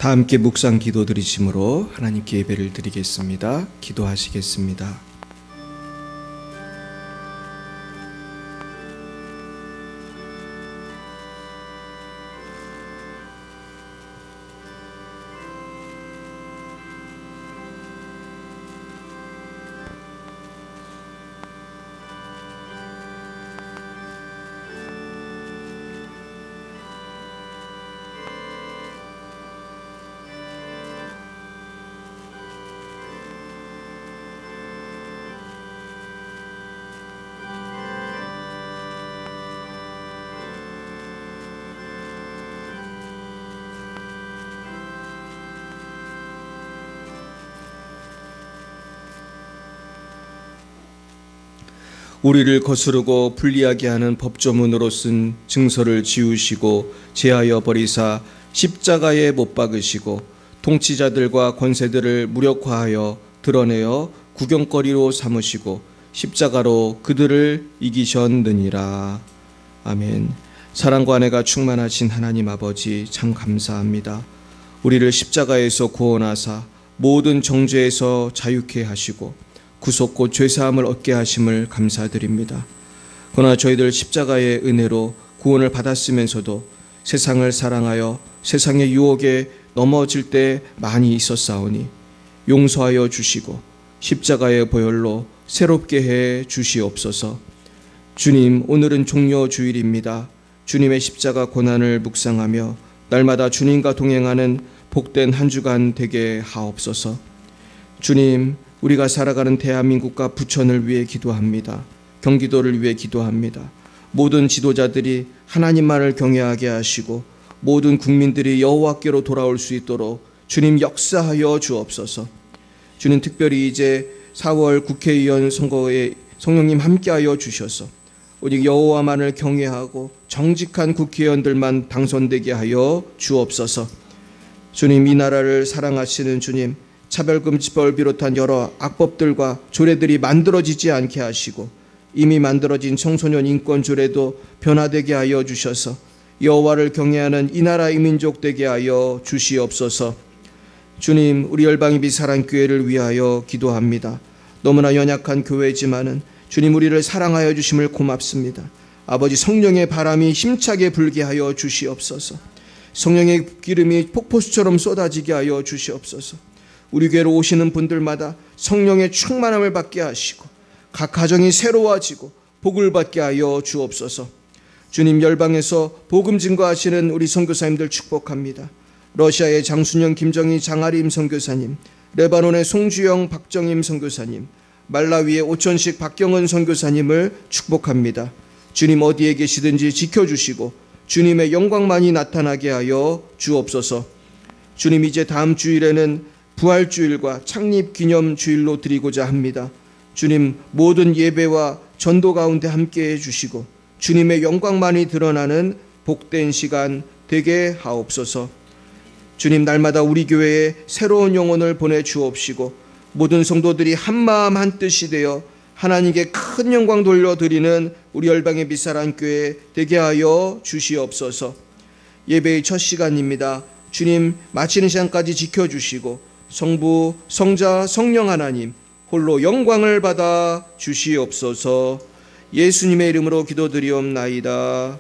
다 함께 묵상 기도 드리심으로 하나님께 예배를 드리겠습니다. 기도하시겠습니다. 우리를 거스르고 불리하게 하는 법조문으로 쓴 증서를 지우시고 제하여 버리사 십자가에 못 박으시고 통치자들과 권세들을 무력화하여 드러내어 구경거리로 삼으시고 십자가로 그들을 이기셨느니라. 아멘. 사랑과 은혜가 충만하신 하나님 아버지, 참 감사합니다. 우리를 십자가에서 구원하사 모든 정죄에서 자유케 하시고 구속고 죄사함을 얻게 하심을 감사드립니다. 그러나 저희들 십자가의 은혜로 구원을 받았으면서도 세상을 사랑하여 세상의 유혹에 넘어질 때 많이 있었사오니 용서하여 주시고 십자가의 보혈로 새롭게 해 주시옵소서. 주님, 오늘은 종려주일입니다. 주님의 십자가 고난을 묵상하며 날마다 주님과 동행하는 복된 한 주간 되게 하옵소서. 주님, 우리가 살아가는 대한민국과 부천을 위해 기도합니다. 경기도를 위해 기도합니다. 모든 지도자들이 하나님만을 경외하게 하시고 모든 국민들이 여호와께로 돌아올 수 있도록 주님 역사하여 주옵소서. 주님, 특별히 이제 4월 국회의원 선거에 성령님 함께하여 주셔서 오직 여호와만을 경외하고 정직한 국회의원들만 당선되게 하여 주옵소서. 주님, 이 나라를 사랑하시는 주님, 차별금지법을 비롯한 여러 악법들과 조례들이 만들어지지 않게 하시고 이미 만들어진 청소년 인권조례도 변화되게 하여 주셔서 여호와를 경외하는 이 나라 이민족 되게 하여 주시옵소서. 주님, 우리 열방예비 사랑교회를 위하여 기도합니다. 너무나 연약한 교회지만은 주님, 우리를 사랑하여 주심을 고맙습니다. 아버지, 성령의 바람이 힘차게 불게 하여 주시옵소서. 성령의 기름이 폭포수처럼 쏟아지게 하여 주시옵소서. 우리 교회로 오시는 분들마다 성령의 충만함을 받게 하시고 각 가정이 새로워지고 복을 받게 하여 주옵소서. 주님, 열방에서 복음 증거하시는 우리 선교사님들 축복합니다. 러시아의 장순영, 김정희, 장아림 선교사님, 레바논의 송주영, 박정임 선교사님, 말라위의 오천식, 박경은 선교사님을 축복합니다. 주님, 어디에 계시든지 지켜주시고 주님의 영광만이 나타나게 하여 주옵소서. 주님, 이제 다음 주일에는 부활주일과 창립기념주일로 드리고자 합니다. 주님, 모든 예배와 전도 가운데 함께해 주시고 주님의 영광만이 드러나는 복된 시간 되게 하옵소서. 주님, 날마다 우리 교회에 새로운 영혼을 보내주옵시고 모든 성도들이 한마음 한뜻이 되어 하나님께 큰 영광 돌려드리는 우리 열방의 빛사랑교회 되게 하여 주시옵소서. 예배의 첫 시간입니다. 주님, 마치는 시간까지 지켜주시고 성부, 성자, 성령 하나님 홀로 영광을 받아 주시옵소서. 예수님의 이름으로 기도드리옵나이다.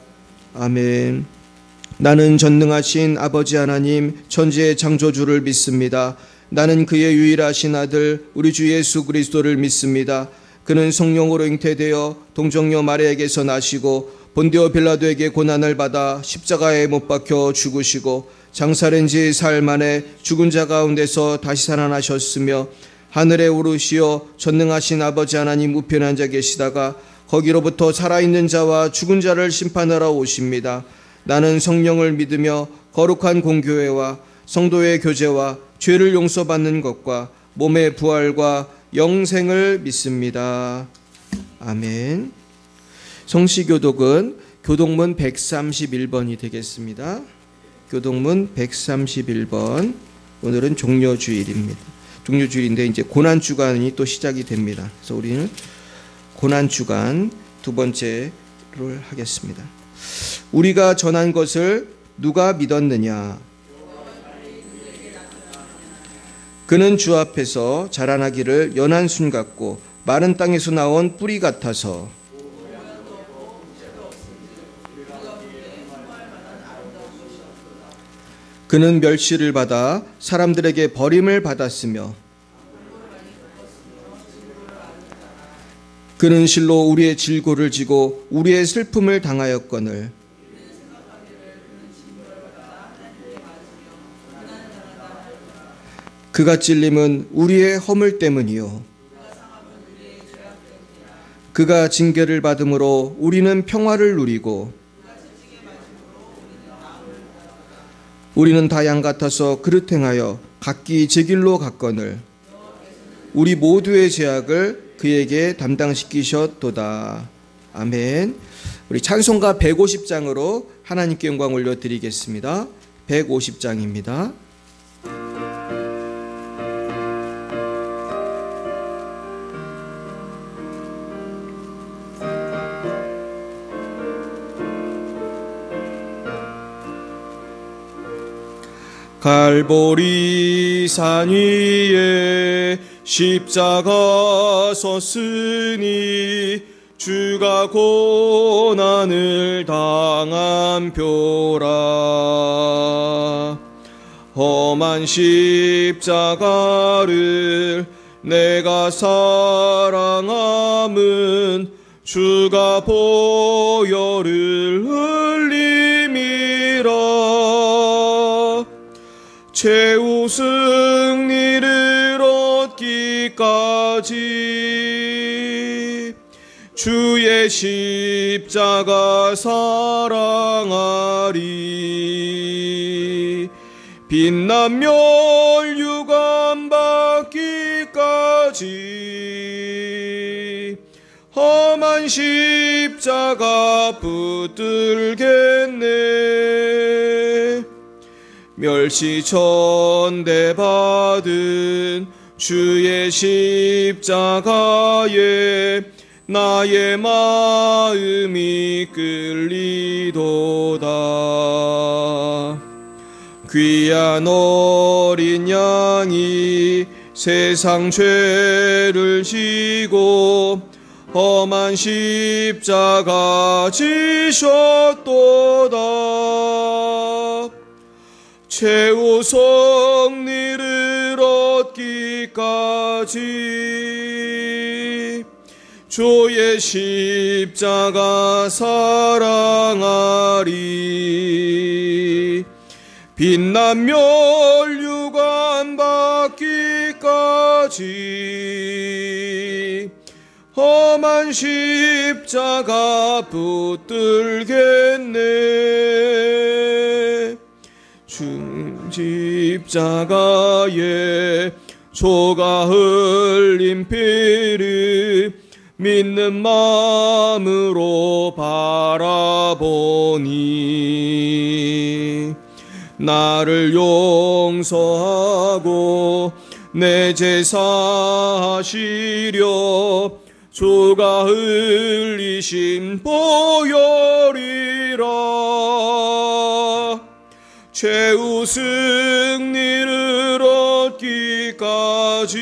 아멘. 나는 전능하신 아버지 하나님 천지의 창조주를 믿습니다. 나는 그의 유일하신 아들 우리 주 예수 그리스도를 믿습니다. 그는 성령으로 잉태되어 동정녀 마리아에게서 나시고 본디오 빌라도에게 고난을 받아 십자가에 못 박혀 죽으시고 장사된 지 사흘 만에 죽은 자 가운데서 다시 살아나셨으며 하늘에 오르시어 전능하신 아버지 하나님 우편에 앉아 계시다가 거기로부터 살아있는 자와 죽은 자를 심판하러 오십니다. 나는 성령을 믿으며 거룩한 공교회와 성도의 교제와 죄를 용서받는 것과 몸의 부활과 영생을 믿습니다. 아멘. 성시교독은 교독문 131번이 되겠습니다. 교독문 131번. 오늘은 종려주일입니다. 종려주일인데 이제 고난주간이 또 시작이 됩니다. 그래서 우리는 고난주간 두 번째를 하겠습니다. 우리가 전한 것을 누가 믿었느냐? 그는 주 앞에서 자라나기를 연한 순 같고 마른 땅에서 나온 뿌리 같아서 그는 멸시를 받아 사람들에게 버림을 받았으며 그는 실로 우리의 질고를 지고 우리의 슬픔을 당하였거늘 그가 찔림은 우리의 허물 때문이요 그가 징계를 받음으로 우리는 평화를 누리고 우리는 다 양 같아서 그릇 행하여 각기 제 길로 갔거늘 우리 모두의 죄악을 그에게 담당시키셨도다. 아멘. 우리 찬송가 150장으로 하나님께 영광 올려드리겠습니다. 150장입니다. 갈보리 산 위에 십자가 섰으니 주가 고난을 당한 표라. 험한 십자가를 내가 사랑함은 주가 보혈을 흘림이라. 최후 승리를 얻기까지 주의 십자가 사랑하리. 빛난 멸류관 받기까지 험한 십자가 붙들겠네. 멸시천대 받은 주의 십자가에 나의 마음이 끌리도다. 귀한 어린 양이 세상 죄를 지고 험한 십자가 지셨도다. 최후 승리를 얻기까지 주의 십자가 사랑하리. 빛난 멸류관 받기까지 험한 십자가 붙들겠네. 주님 십자가에 조가 흘린 피를 믿는 마음으로 바라보니 나를 용서하고 내 죄 사하시려 주가 흘리신 보혈이라. 최후 승리를 얻기까지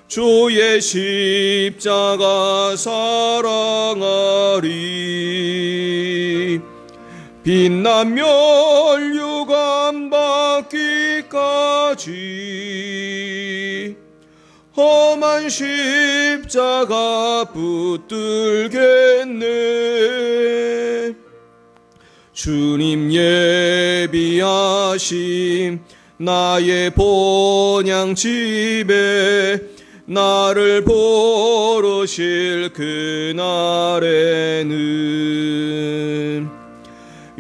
주의 십자가 사랑하리. 빛난 멸류관 받기까지 험한 십자가 붙들겠네. 주님 예비하심 나의 본향 집에 나를 보러 오실 그날에는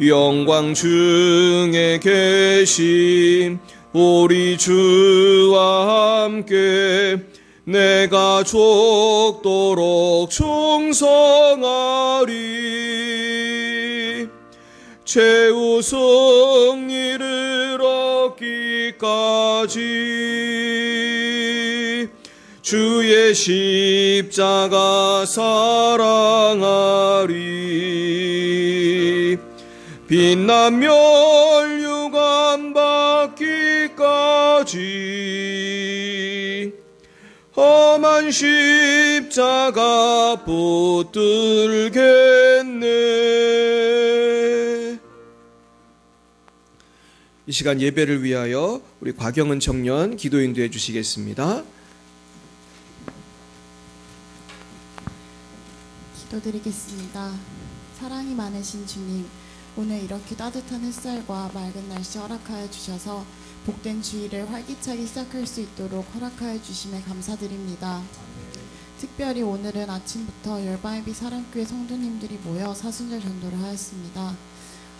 영광 중에 계신 우리 주와 함께 내가 죽도록 충성하리. 최후 승리를 얻기까지 주의 십자가 사랑하리. 빛난 멸류관 받기까지 하지. 험한 십자가 붙들겠네. 이 시간 예배를 위하여 우리 곽영은 청년 기도 인도해 주시겠습니다. 기도드리겠습니다. 사랑이 많으신 주님, 오늘 이렇게 따뜻한 햇살과 맑은 날씨 허락하여 주셔서 복된 주일을 활기차게 시작할 수 있도록 허락하여 주심에 감사드립니다. 특별히 오늘은 아침부터 열방예비 사랑교회 성도님들이 모여 사순절 전도를 하였습니다.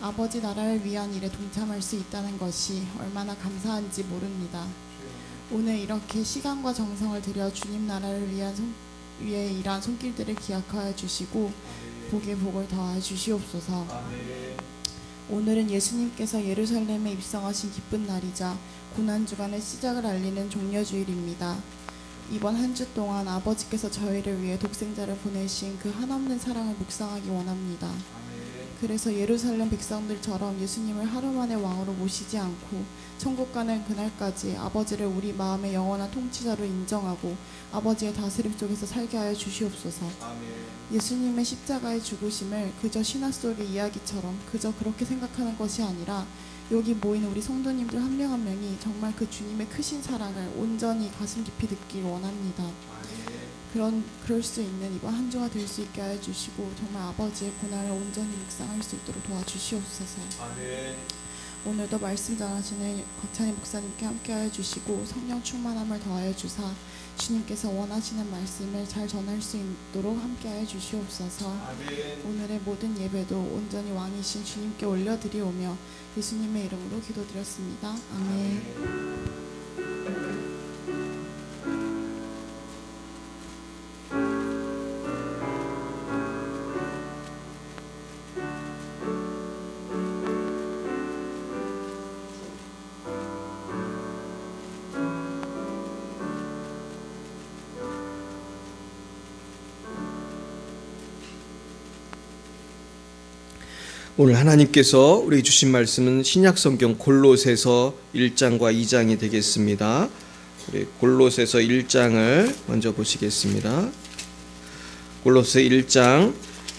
아버지 나라를 위한 일에 동참할 수 있다는 것이 얼마나 감사한지 모릅니다. 오늘 이렇게 시간과 정성을 들여 주님 나라를 위해 일한 손길들을 기억하여 주시고 복에 복을 더하여 주시옵소서. 오늘은 예수님께서 예루살렘에 입성하신 기쁜 날이자 고난주간의 시작을 알리는 종려주일입니다. 이번 한 주 동안 아버지께서 저희를 위해 독생자를 보내신 그 한없는 사랑을 묵상하기 원합니다. 그래서 예루살렘 백성들처럼 예수님을 하루 만에 왕으로 모시지 않고 천국 가는 그날까지 아버지를 우리 마음의 영원한 통치자로 인정하고 아버지의 다스림 속에서 살게 하여 주시옵소서. 예수님의 십자가의 죽으심을 그저 신화 속의 이야기처럼 그저 그렇게 생각하는 것이 아니라 여기 모인 우리 성도님들 한 명 한 명이 정말 그 주님의 크신 사랑을 온전히 가슴 깊이 듣길 원합니다. 그럴 수 있는 이번 한 주가 될 수 있게 하여 주시고 정말 아버지의 고난을 온전히 묵상할 수 있도록 도와주시옵소서. 오늘도 말씀 전하시는 곽찬희 목사님께 함께 하여 주시고 성령 충만함을 더하여 주사 주님께서 원하시는 말씀을 잘 전할 수 있도록 함께 하여 주시옵소서. 오늘의 모든 예배도 온전히 왕이신 주님께 올려드리오며 예수님의 이름으로 기도드렸습니다. 아멘. 오늘 하나님께서 우리 주신 말씀은 신약성경 골로새서 1장과 2장이 되겠습니다. 우리 골로새서 1장을 먼저 보시겠습니다. 골로새 1장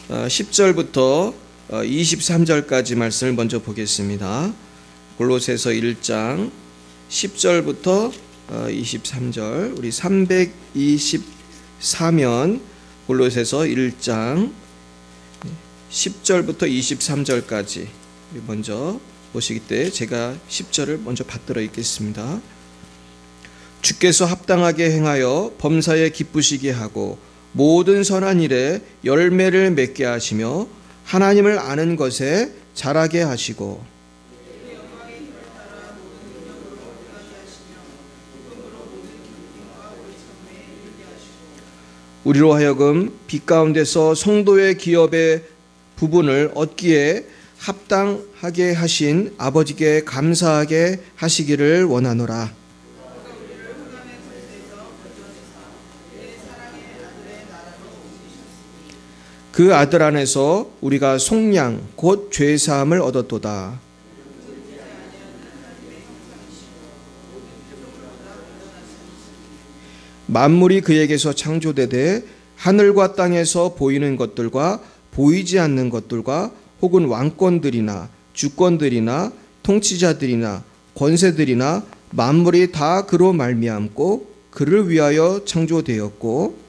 10절부터 23절까지 말씀을 먼저 보겠습니다. 골로새서 1장 10절부터 23절, 우리 324면 골로새서 1장 10절부터 23절까지 먼저 보시기 때 제가 10절을 먼저 받들어 읽겠습니다. 주께서 합당하게 행하여 범사에 기쁘시게 하고 모든 선한 일에 열매를 맺게 하시며 하나님을 아는 것에 자라게 하시고 우리로 하여금 빛 가운데서 성도의 기업의 부분을 얻기에 합당하게 하신 아버지께 감사하게 하시기를 원하노라. 그 아들 안에서 우리가 속량 곧 죄사함을 얻었도다. 만물이 그에게서 창조되되 하늘과 땅에서 보이는 것들과 보이지 않는 것들과 혹은 왕권들이나 주권들이나 통치자들이나 권세들이나 만물이 다 그로 말미암고 그를 위하여 창조되었고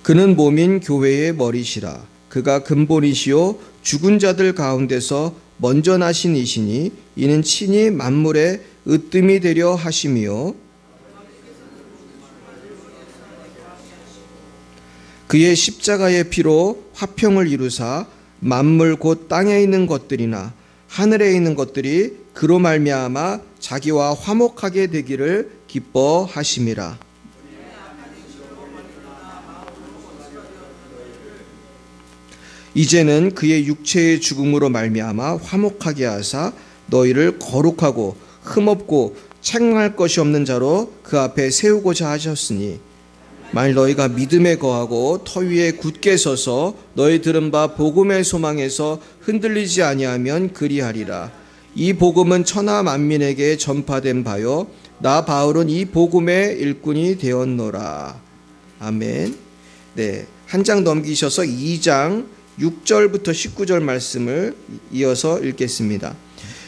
그는 몸인 교회의 머리시라. 그가 근본이시요 죽은 자들 가운데서 먼저 나신 이시니 이는 친히 만물의 으뜸이 되려 하심이요 그의 십자가의 피로 화평을 이루사 만물 곧 땅에 있는 것들이나 하늘에 있는 것들이 그로 말미암아 자기와 화목하게 되기를 기뻐하심이라. 이제는 그의 육체의 죽음으로 말미암아 화목하게 하사 너희를 거룩하고 흠없고 책망할 것이 없는 자로 그 앞에 세우고자 하셨으니 만일 너희가 믿음에 거하고 터 위에 굳게 서서 너희 들은 바 복음의 소망에서 흔들리지 아니하면 그리하리라. 이 복음은 천하 만민에게 전파된 바요 나 바울은 이 복음의 일꾼이 되었노라. 아멘. 네, 한 장 넘기셔서 2장 6절부터 19절 말씀을 이어서 읽겠습니다.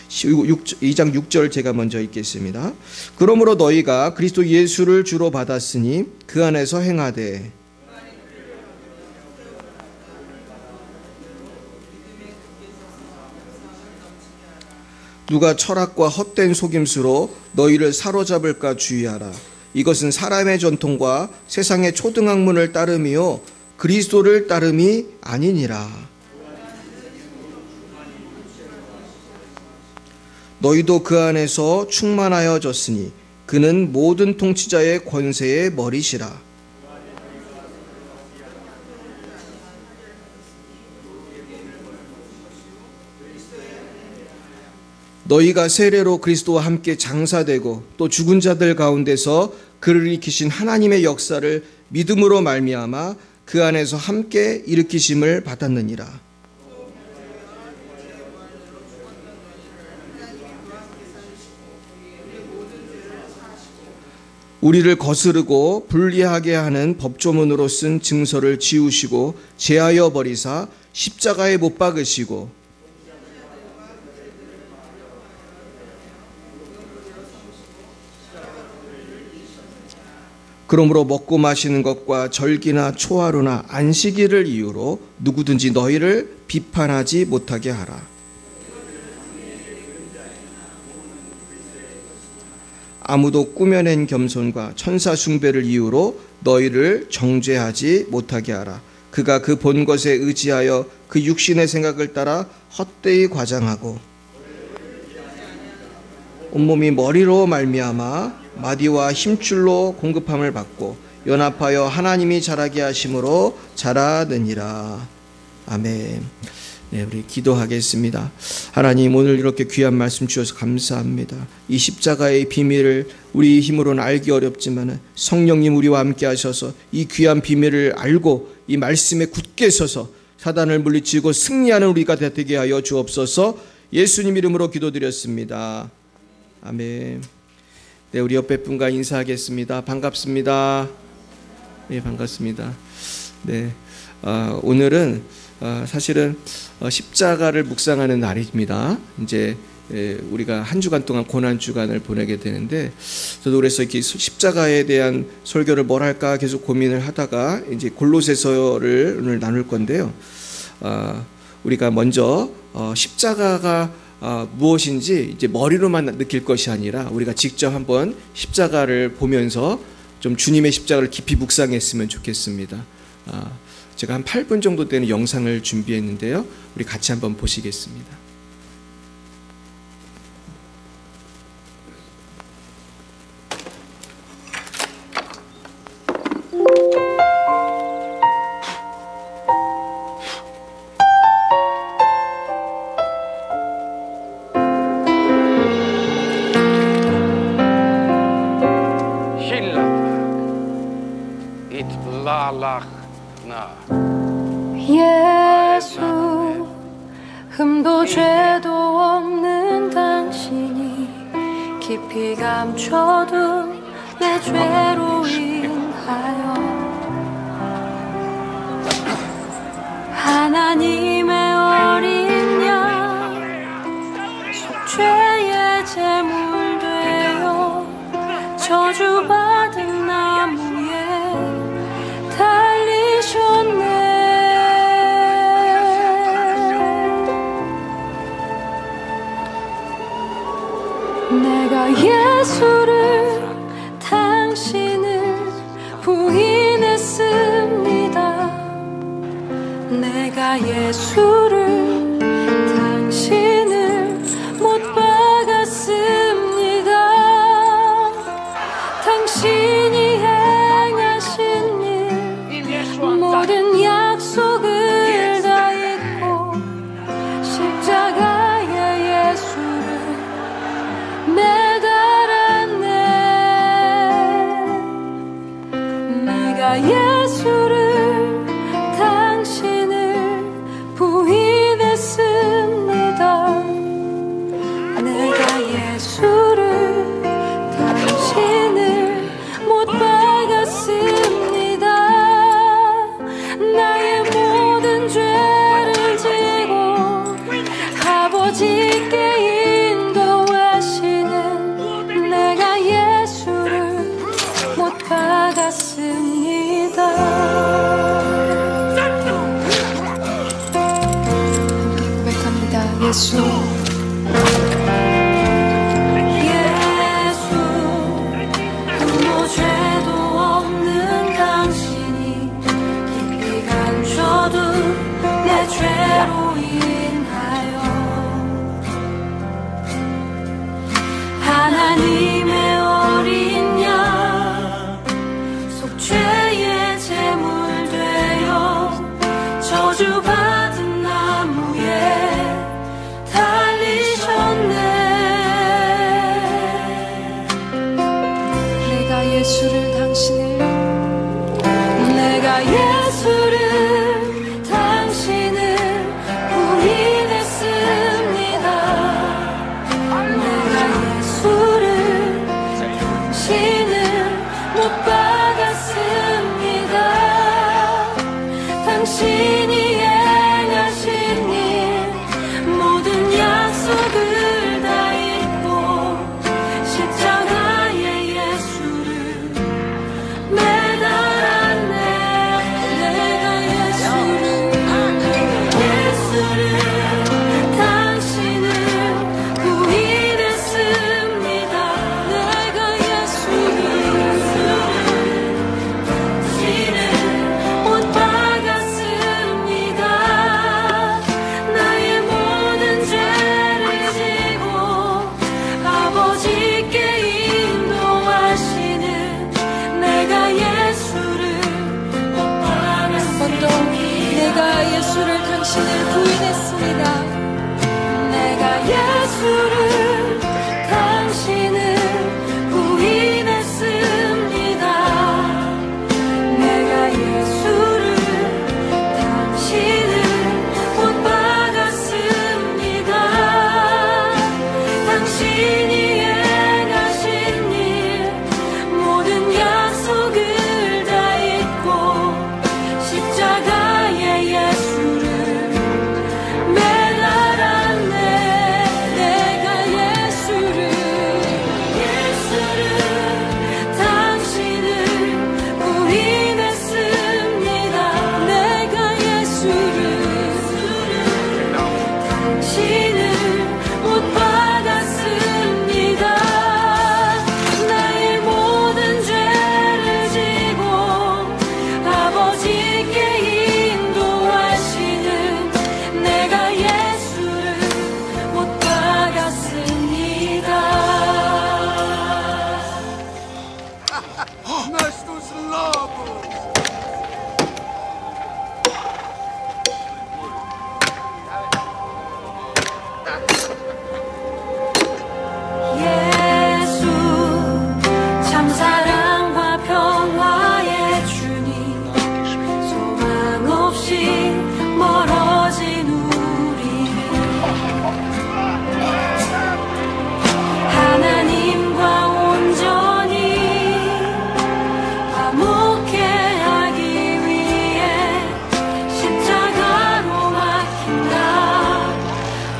2장 6절 제가 먼저 읽겠습니다. 그러므로 너희가 그리스도 예수를 주로 받았으니 그 안에서 행하되 누가 철학과 헛된 속임수로 너희를 사로잡을까 주의하라. 이것은 사람의 전통과 세상의 초등학문을 따름이요 그리스도를 따름이 아니니라. 너희도 그 안에서 충만하여졌으니 그는 모든 통치자의 권세의 머리시라. 너희가 세례로 그리스도와 함께 장사되고 또 죽은 자들 가운데서 그를 일으키신 하나님의 역사를 믿음으로 말미암아 그 안에서 함께 일으키심을 받았느니라. 우리를 거스르고 불리하게 하는 법조문으로 쓴 증서를 지우시고 제하여 버리사 십자가에 못 박으시고 그러므로 먹고 마시는 것과 절기나 초하루나 안식일을 이유로 누구든지 너희를 비판하지 못하게 하라. 아무도 꾸며낸 겸손과 천사 숭배를 이유로 너희를 정죄하지 못하게 하라. 그가 그 본 것에 의지하여 그 육신의 생각을 따라 헛되이 과장하고 온몸이 머리로 말미암아 마디와 힘줄로 공급함을 받고 연합하여 하나님이 자라게 하심으로 자라느니라. 아멘. 네, 우리 기도하겠습니다. 하나님, 오늘 이렇게 귀한 말씀 주셔서 감사합니다. 이 십자가의 비밀을 우리 힘으로는 알기 어렵지만 성령님 우리와 함께 하셔서 이 귀한 비밀을 알고 이 말씀에 굳게 서서 사단을 물리치고 승리하는 우리가 되게 하여 주옵소서. 예수님 이름으로 기도드렸습니다. 아멘. 네, 우리 옆에 분과 인사하겠습니다. 반갑습니다. 네, 반갑습니다. 네, 오늘은 사실은 십자가를 묵상하는 날입니다. 이제 우리가 한 주간 동안 고난 주간을 보내게 되는데, 저도 그래서 이렇게 십자가에 대한 설교를 뭘 할까 계속 고민을 하다가 이제 골로새서를 오늘 나눌 건데요. 우리가 먼저 십자가가 무엇인지 이제 머리로만 느낄 것이 아니라 우리가 직접 한번 십자가를 보면서 좀 주님의 십자가를 깊이 묵상했으면 좋겠습니다. 제가 한 8분 정도 되는 영상을 준비했는데요. 우리 같이 한번 보시겠습니다. 예수, 흠도 죄도 없는 당신이 깊이 감춰둔 내 죄로 인하여 하나님의 어린 양 속죄의 제물 되어 저주받은 나무에 달리셨네. 내가 예수를 당신을 부인했습니다. 내가 예수를 당신을 못 박았습니다. 당신이 행하신 일 모든 약속을 다 잊고 십자가에 예수를 매달았네. 내가 부인했습니다. 내가 예수를 당신을 못 박았습니다. 나의 모든 죄를 지고 아버지께 인도하시는 내가 예수를 못 박았습니다. 고백합니다. 예수 죄로 인하여 하나님의 어린 양 속죄의 제물 되어 저주받은 나무에 달리셨네. 내가 예수를 못 박았습니다. 당신이 행하신 일 모든 약속을 다 잊고 십자가에 예수를 매달았네. 내가 예수를 당신을 부인했습니다. 내가 예수를 못 박았습니다. 나의 모든 죄를 지고 아버지께 인도하시는 내가 예수를 못 박았습니다. 내가 예수를 당신을 부인했습니다. 내가 예수를 당신을 부인했습니다. 내가 예수를 당신을 못 박았습니다. 당신이 행하신 일 모든 약속을 다 잊고 십자가에 예수를 매달았네. 내가 예수를 당신을 부인했습니다. 내가 예수를 당신을 못 박았습니다. 나의 모든 죄를 지고 아버지께 인도하시는 내가 예수를 못 박았습니다. Nós dos lobos! 예수 참 사랑과 평화의 주님 소망 없이 멀어진 우리를 하나님과 온전히 화목해 하기 위해 십자가로 막힌다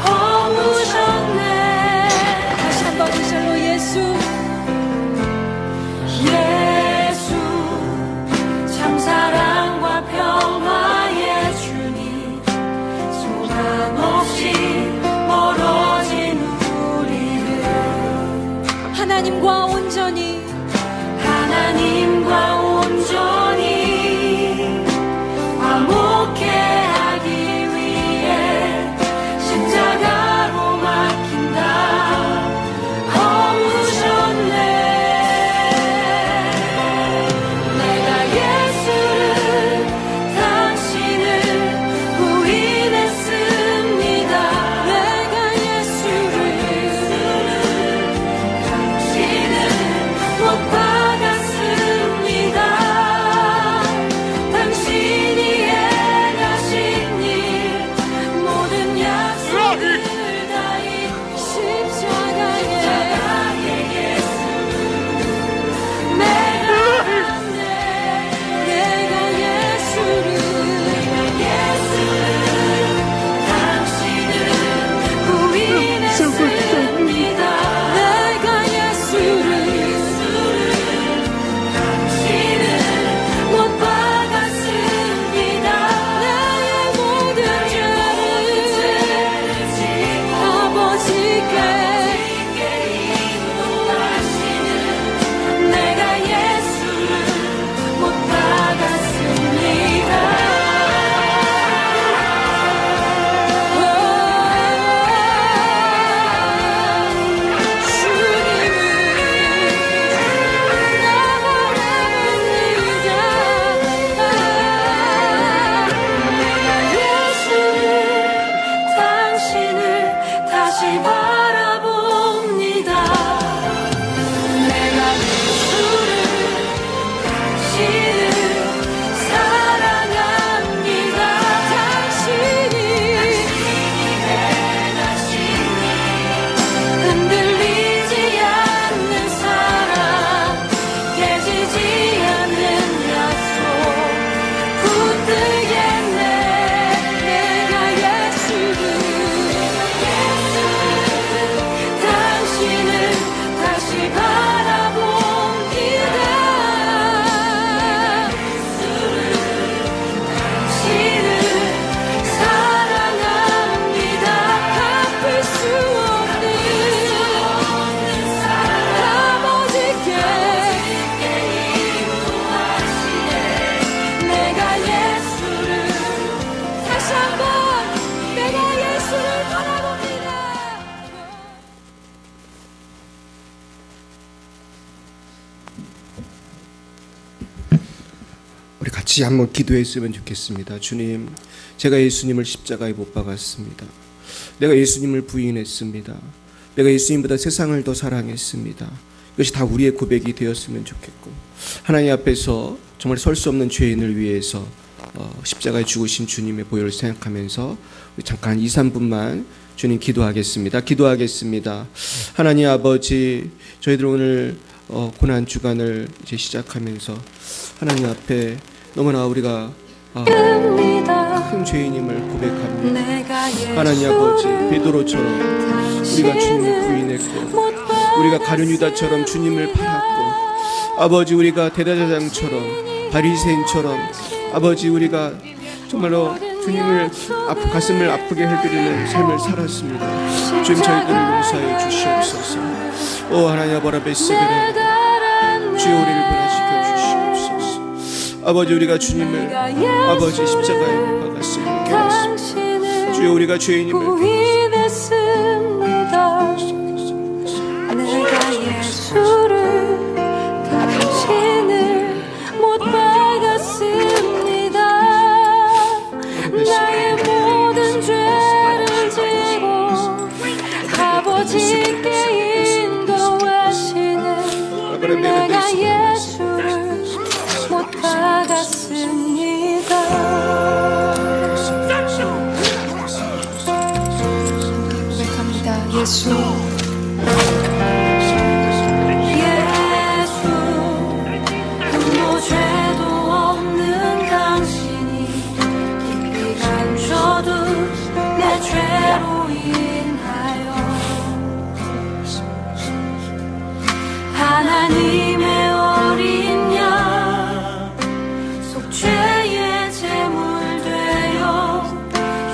허무셨네. 다시 한번 이절로 예수 참 사랑과 평화의 주님 소망 없이 멀어진 우리를 하나님과 온전히 화목해 하기 위해 십자가로 막힌다 허무셨네. 내가 예수를 당신을 부인했습니다. 내가 예수를 당신을 못 우리 같이 한번 기도했으면 좋겠습니다. 주님, 제가 예수님을 십자가에 못 박았습니다. 내가 예수님을 부인했습니다. 내가 예수님보다 세상을 더 사랑했습니다. 이것이 다 우리의 고백이 되었으면 좋겠고, 하나님 앞에서 정말 설 수 없는 죄인을 위해서 십자가에 죽으신 주님의 보혈을 생각하면서 우리 잠깐 2, 3분만 주님 기도하겠습니다. 기도하겠습니다. 하나님 아버지, 저희들 오늘 고난 주간을 이제 시작하면서 하나님 앞에 너무나 우리가 큰 죄인임을 고백합니다. 하나님 아버지, 베드로처럼 우리가 주님을 부인했고, 우리가 가룟 유다처럼 주님을 팔았고, 아버지 우리가 대제사장처럼 바리새인처럼 아버지 우리가 정말로 주님을 가슴을 아프게 해드리는 삶을 살았습니다. 주님, 저희들을 용서해 주시옵소서. 오 하나님 아버라베스베레, 주여 우리를 변화시켜 주시옵소서. 아버지 우리가 주님을 아버지 십자가에 못 박았음을 깨웠습니다. 주여 우리가 죄인임을 부인했습니다. 내가 예수를 당신을 못 박았습니다. 나의 모든 죄를 지고 아버지께 인도하시는 내가 예수를 못 박았습니다. 고백합니다. 예수, 아무 죄도 없는 당신이 깊이 감춰둔 내 죄로 인하여 하나님의 어린 양 속죄의 제물 되어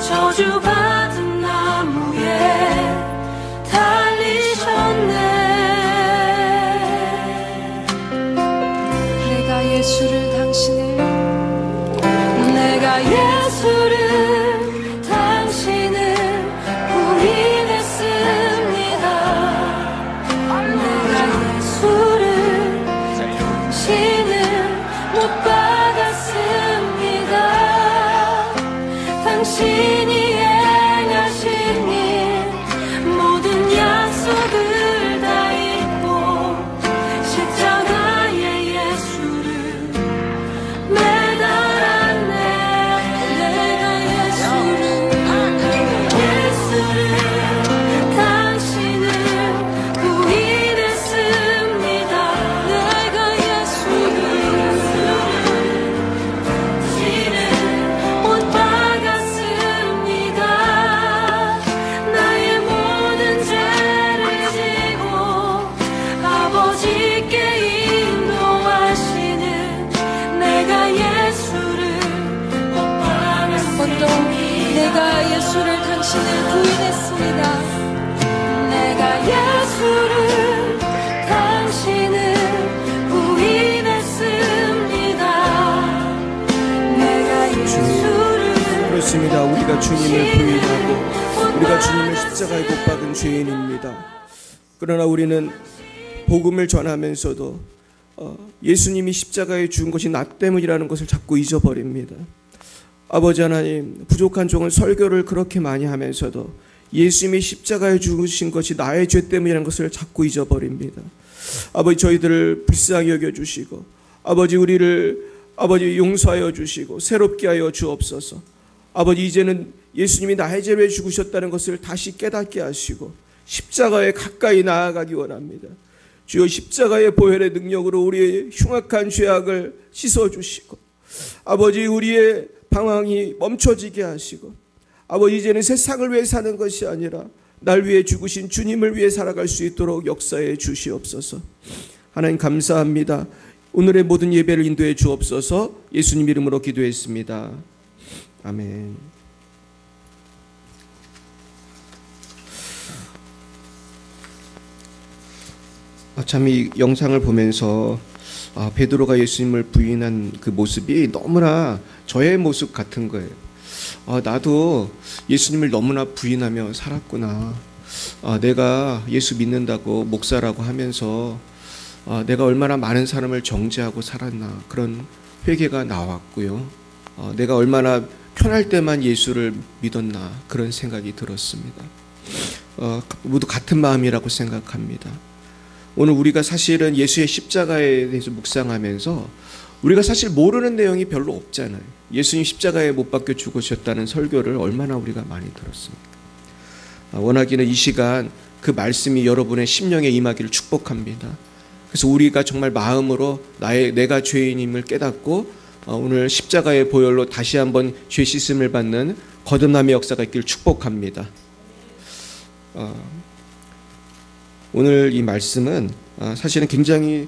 저주받은 나무에 달리셨네. 내가 예수를 당신을 부인했습니다. 내가 예수를 당신을 못 박았습니다. 당신이 행하신 당신을 부인했습니다. 내가 예수를 당신을 부인했습니다. 내가 예수를 그렇습니다. 우리가 주님을 부인하고 우리가 주님을 십자가에 못 박은 죄인입니다. 그러나 우리는 복음을 전하면서도 예수님이 십자가에 죽은 것이 나 때문이라는 것을 자꾸 잊어버립니다. 아버지 하나님, 부족한 종은 설교를 그렇게 많이 하면서도 예수님이 십자가에 죽으신 것이 나의 죄 때문이라는 것을 자꾸 잊어버립니다. 아버지, 저희들을 불쌍히 여겨주시고 아버지, 우리를 아버지 용서하여 주시고 새롭게 하여 주옵소서. 아버지, 이제는 예수님이 나의 죄를 죽으셨다는 것을 다시 깨닫게 하시고 십자가에 가까이 나아가기 원합니다. 주여, 십자가의 보혈의 능력으로 우리의 흉악한 죄악을 씻어주시고 아버지, 우리의 방황이 멈춰지게 하시고 아버지, 이제는 세상을 위해 사는 것이 아니라 날 위해 죽으신 주님을 위해 살아갈 수 있도록 역사해 주시옵소서. 하나님 감사합니다. 오늘의 모든 예배를 인도해 주옵소서. 예수님 이름으로 기도했습니다. 아멘. 참 이 영상을 보면서 베드로가 예수님을 부인한 그 모습이 너무나 저의 모습 같은 거예요. 나도 예수님을 너무나 부인하며 살았구나. 내가 예수 믿는다고 목사라고 하면서 내가 얼마나 많은 사람을 정죄하고 살았나, 그런 회개가 나왔고요. 내가 얼마나 편할 때만 예수를 믿었나, 그런 생각이 들었습니다. 모두 같은 마음이라고 생각합니다. 오늘 우리가 사실은 예수의 십자가에 대해서 묵상하면서 우리가 사실 모르는 내용이 별로 없잖아요. 예수님 십자가에 못 박혀 죽으셨다는 설교를 얼마나 우리가 많이 들었습니까? 원하기는 이 시간 그 말씀이 여러분의 심령에 임하기를 축복합니다. 그래서 우리가 정말 마음으로 내가 죄인임을 깨닫고 오늘 십자가의 보혈로 다시 한번 죄 씻음을 받는 거듭남의 역사가 있기를 축복합니다. 오늘 이 말씀은 사실은 굉장히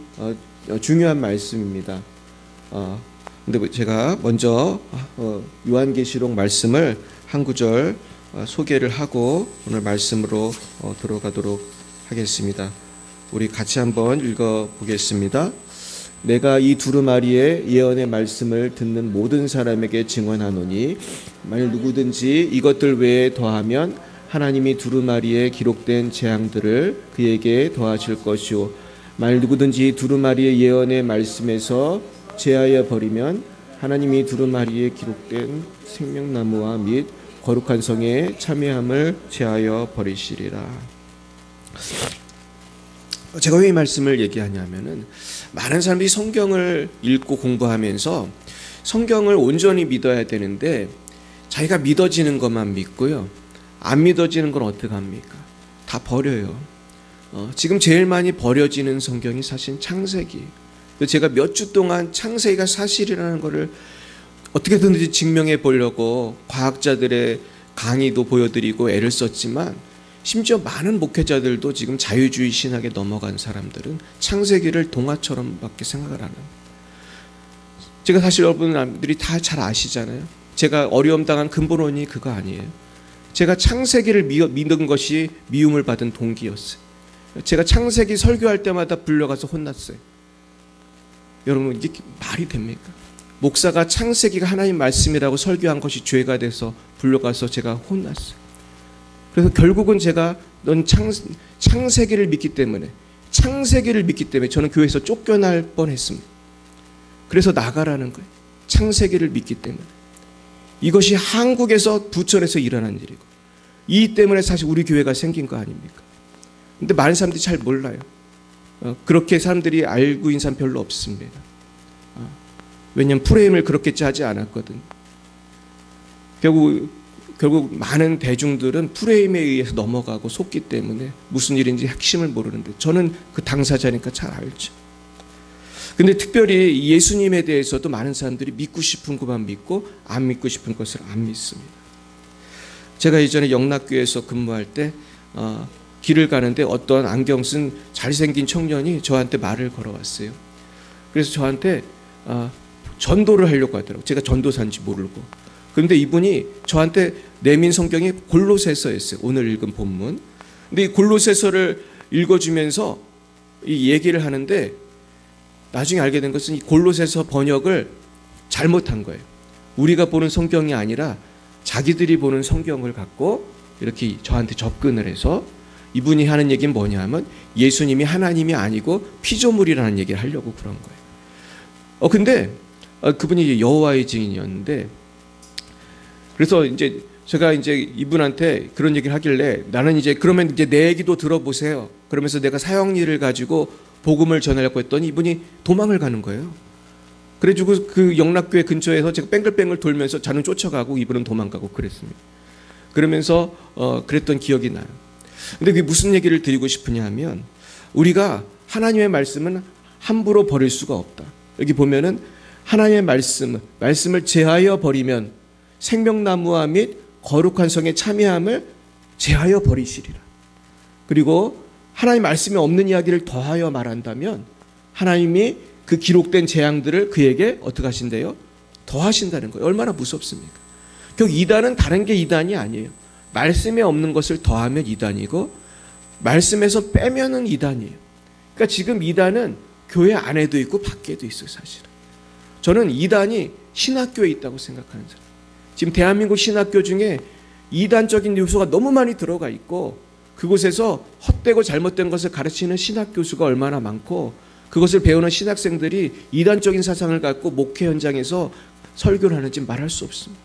중요한 말씀입니다. 근데 제가 먼저 요한계시록 말씀을 한 구절 소개를 하고 오늘 말씀으로 들어가도록 하겠습니다. 우리 같이 한번 읽어보겠습니다. 내가 이 두루마리의 예언의 말씀을 듣는 모든 사람에게 증언하노니 만일 누구든지 이것들 외에 더하면 하나님이 두루마리에 기록된 재앙들을 그에게 더하실 것이요 만일 누구든지 두루마리의 예언의 말씀에서 제하여 버리면 하나님이 두루마리에 기록된 생명나무와 및 거룩한 성에 참여함을 제하여 버리시리라. 제가 왜 이 말씀을 얘기하냐면은 많은 사람들이 성경을 읽고 공부하면서 성경을 온전히 믿어야 되는데 자기가 믿어지는 것만 믿고요, 안 믿어지는 건 어떻게 합니까? 다 버려요. 지금 제일 많이 버려지는 성경이 사실 창세기. 제가 몇 주 동안 창세기가 사실이라는 것을 어떻게든지 증명해 보려고 과학자들의 강의도 보여드리고 애를 썼지만 심지어 많은 목회자들도 지금 자유주의 신학에 넘어간 사람들은 창세기를 동화처럼밖에 생각을 안 합니다. 제가 사실 여러분들이 다 잘 아시잖아요. 제가 어려움 당한 근본 원인이 그거 아니에요. 제가 창세기를 믿은 것이 미움을 받은 동기였어요. 제가 창세기 설교할 때마다 불려가서 혼났어요. 여러분, 이게 말이 됩니까? 목사가 창세기가 하나님 말씀이라고 설교한 것이 죄가 돼서 불려가서 제가 혼났어요. 그래서 결국은 제가 넌 창세기를 믿기 때문에 저는 교회에서 쫓겨날 뻔했습니다. 그래서 나가라는 거예요. 창세기를 믿기 때문에. 이것이 한국에서 부천에서 일어난 일이고 이 때문에 사실 우리 교회가 생긴 거 아닙니까? 근데 많은 사람들이 잘 몰라요. 그렇게 사람들이 알고 있는 사람 별로 없습니다. 왜냐하면 프레임을 그렇게 짜지 않았거든요. 결국 많은 대중들은 프레임에 의해서 넘어가고 속기 때문에 무슨 일인지 핵심을 모르는데 저는 그 당사자니까 잘 알죠. 근데 특별히 예수님에 대해서도 많은 사람들이 믿고 싶은 것만 믿고 안 믿고 싶은 것을 안 믿습니다. 제가 예전에 영락교회에서 근무할 때 길을 가는데 어떤 안경 쓴 잘생긴 청년이 저한테 말을 걸어왔어요. 그래서 저한테 전도를 하려고 하더라고요. 제가 전도사인지 모르고. 그런데 이분이 저한테 내민 성경이 골로새서였어요. 오늘 읽은 본문. 근데 이 골로새서를 읽어주면서 이 얘기를 하는데 나중에 알게 된 것은 이 골로새서 번역을 잘못한 거예요. 우리가 보는 성경이 아니라 자기들이 보는 성경을 갖고 이렇게 저한테 접근을 해서 이분이 하는 얘기는 뭐냐 하면 예수님이 하나님이 아니고 피조물이라는 얘기를 하려고 그런 거예요. 근데 그분이 여호와의 증인이었는데 그래서 이제 제가 이제 이분한테 그런 얘기를 하길래 나는 이제 그러면 이제 내 얘기도 들어보세요. 그러면서 내가 사형리를 가지고 복음을 전하려고 했더니 이분이 도망을 가는 거예요. 그래가지고 그 영락교회 근처에서 제가 뺑글뺑글 돌면서 저는 쫓아가고 이분은 도망가고 그랬습니다. 그러면서 그랬던 기억이 나요. 근데 그게 무슨 얘기를 드리고 싶으냐 하면 우리가 하나님의 말씀은 함부로 버릴 수가 없다. 여기 보면은 하나님의 말씀을 제하여 버리면 생명나무와 및 거룩한 성의 참여함을 제하여 버리시리라. 그리고 하나님 말씀에 없는 이야기를 더하여 말한다면 하나님이 그 기록된 재앙들을 그에게 어떻게 하신대요? 더하신다는 거예요. 얼마나 무섭습니까? 결국 이단은 다른 게 이단이 아니에요. 말씀에 없는 것을 더하면 이단이고 말씀에서 빼면은 이단이에요. 그러니까 지금 이단은 교회 안에도 있고 밖에도 있어요. 사실은 저는 이단이 신학교에 있다고 생각하는 사람. 지금 대한민국 신학교 중에 이단적인 요소가 너무 많이 들어가 있고 그곳에서 헛되고 잘못된 것을 가르치는 신학 교수가 얼마나 많고 그것을 배우는 신학생들이 이단적인 사상을 갖고 목회 현장에서 설교를 하는지 말할 수 없습니다.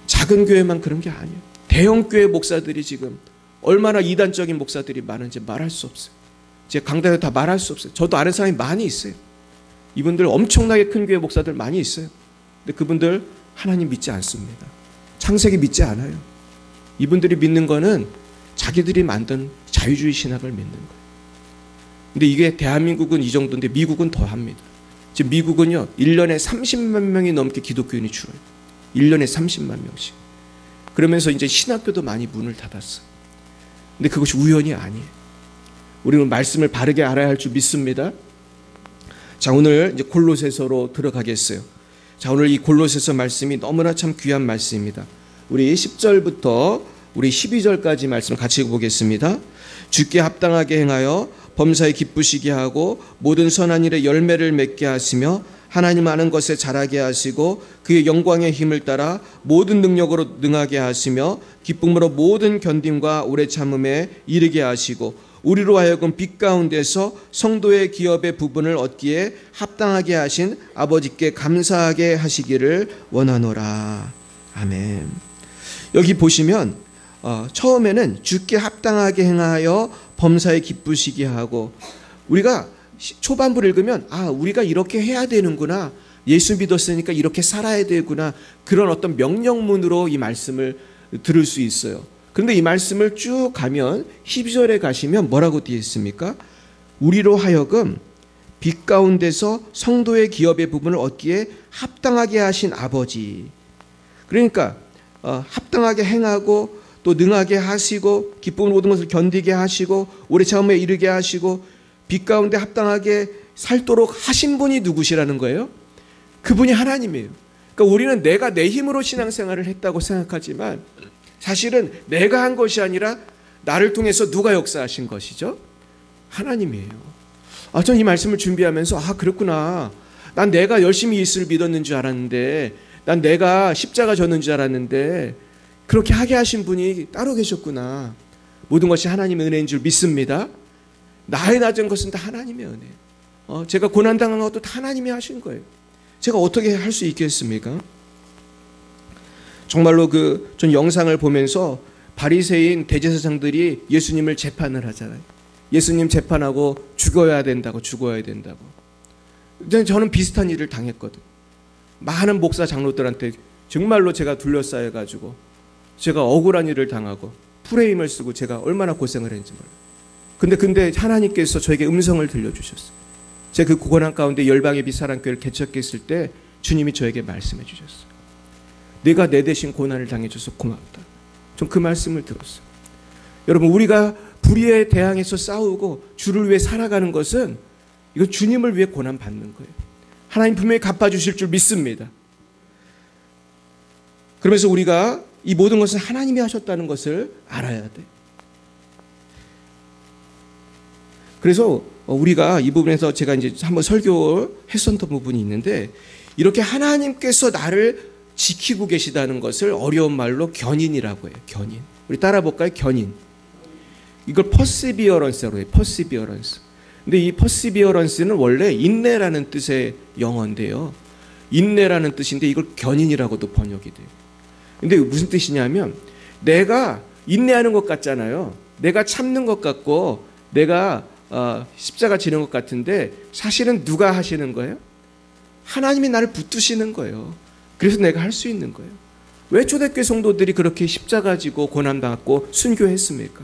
작은 교회만 그런 게 아니에요. 대형 교회 목사들이 지금 얼마나 이단적인 목사들이 많은지 말할 수 없어요. 제 강단에 다 말할 수 없어요. 저도 아는 사람이 많이 있어요. 이분들 엄청나게 큰 교회 목사들 많이 있어요. 근데 그분들 하나님 믿지 않습니다. 창세기 믿지 않아요. 이분들이 믿는 거는 자기들이 만든 자유주의 신학을 믿는 거예요. 근데 이게 대한민국은 이 정도인데 미국은 더 합니다. 지금 미국은요 1년에 30만 명이 넘게 기독교인이 줄어요. 1년에 30만 명씩. 그러면서 이제 신학교도 많이 문을 닫았어요. 근데 그것이 우연이 아니에요. 우리는 말씀을 바르게 알아야 할 줄 믿습니다. 자, 오늘 이제 골로새서로 들어가겠어요. 자, 오늘 이 골로새서 말씀이 너무나 참 귀한 말씀입니다. 우리 10절부터 우리 12절까지 말씀 같이 보겠습니다. 주께 합당하게 행하여 범사에 기쁘시게 하고 모든 선한 일에 열매를 맺게 하시며 하나님 아는 것에 자라게 하시고 그의 영광의 힘을 따라 모든 능력으로 능하게 하시며 기쁨으로 모든 견딤과 오래 참음에 이르게 하시고 우리로 하여금 빛 가운데서 성도의 기업의 부분을 얻기에 합당하게 하신 아버지께 감사하게 하시기를 원하노라. 아멘. 여기 보시면 처음에는 주께 합당하게 행하여 범사에 기쁘시게 하고 우리가 초반부를 읽으면 우리가 이렇게 해야 되는구나. 예수 믿었으니까 이렇게 살아야 되구나. 그런 어떤 명령문으로 이 말씀을 들을 수 있어요. 그런데 이 말씀을 쭉 가면 12절에 가시면 뭐라고 되어 있습니까? 우리로 하여금 빛 가운데서 성도의 기업의 부분을 얻기에 합당하게 하신 아버지. 그러니까 합당하게 행하고 또 능하게 하시고 기쁨을 모든 것을 견디게 하시고 오래 참음에 이르게 하시고 빛 가운데 합당하게 살도록 하신 분이 누구시라는 거예요? 그분이 하나님이에요. 그러니까 우리는 내가 내 힘으로 신앙생활을 했다고 생각하지만 사실은 내가 한 것이 아니라 나를 통해서 누가 역사하신 것이죠? 하나님이에요. 전 이 말씀을 준비하면서 그렇구나. 난 내가 열심히 예수를 믿었는 줄 알았는데 난 내가 십자가 졌는 줄 알았는데 그렇게 하게 하신 분이 따로 계셨구나. 모든 것이 하나님의 은혜인 줄 믿습니다. 나의 낮은 것은 다 하나님의 은혜예요. 제가 고난당한 것도 다 하나님이 하신 거예요. 제가 어떻게 할 수 있겠습니까? 정말로 전 영상을 보면서 바리새인 대제사장들이 예수님을 재판을 하잖아요. 예수님 재판하고 죽어야 된다고. 근데 저는 비슷한 일을 당했거든. 많은 목사 장로들한테 정말로 제가 둘러싸여가지고 제가 억울한 일을 당하고 프레임을 쓰고 제가 얼마나 고생을 했는지 몰라요. 근데 하나님께서 저에게 음성을 들려주셨어요. 제가 그 고난 가운데 열방의 빛 사랑교회를 개척했을 때 주님이 저에게 말씀해 주셨어요. 내가 내 대신 고난을 당해줘서 고맙다. 전 그 말씀을 들었어요. 여러분, 우리가 불의에 대항해서 싸우고 주를 위해 살아가는 것은 이거 주님을 위해 고난 받는 거예요. 하나님 분명히 갚아주실 줄 믿습니다. 그러면서 우리가 이 모든 것은 하나님이 하셨다는 것을 알아야 돼. 그래서 우리가 이 부분에서 제가 이제 한번 설교했었던 부분이 있는데, 이렇게 하나님께서 나를 지키고 계시다는 것을 어려운 말로 견인이라고 해요. 견인. 우리 따라 볼까요? 견인. 이걸 perseverance라고 해요. perseverance. 근데 이 perseverance는 원래 인내라는 뜻의 영어인데요. 인내라는 뜻인데 이걸 견인이라고도 번역이 돼요. 근데 무슨 뜻이냐면, 내가 인내하는 것 같잖아요. 내가 참는 것 같고 내가 십자가 지는 것 같은데, 사실은 누가 하시는 거예요? 하나님이 나를 붙드시는 거예요. 그래서 내가 할 수 있는 거예요. 왜 초대교회 성도들이 그렇게 십자가 지고 고난당하고 순교했습니까?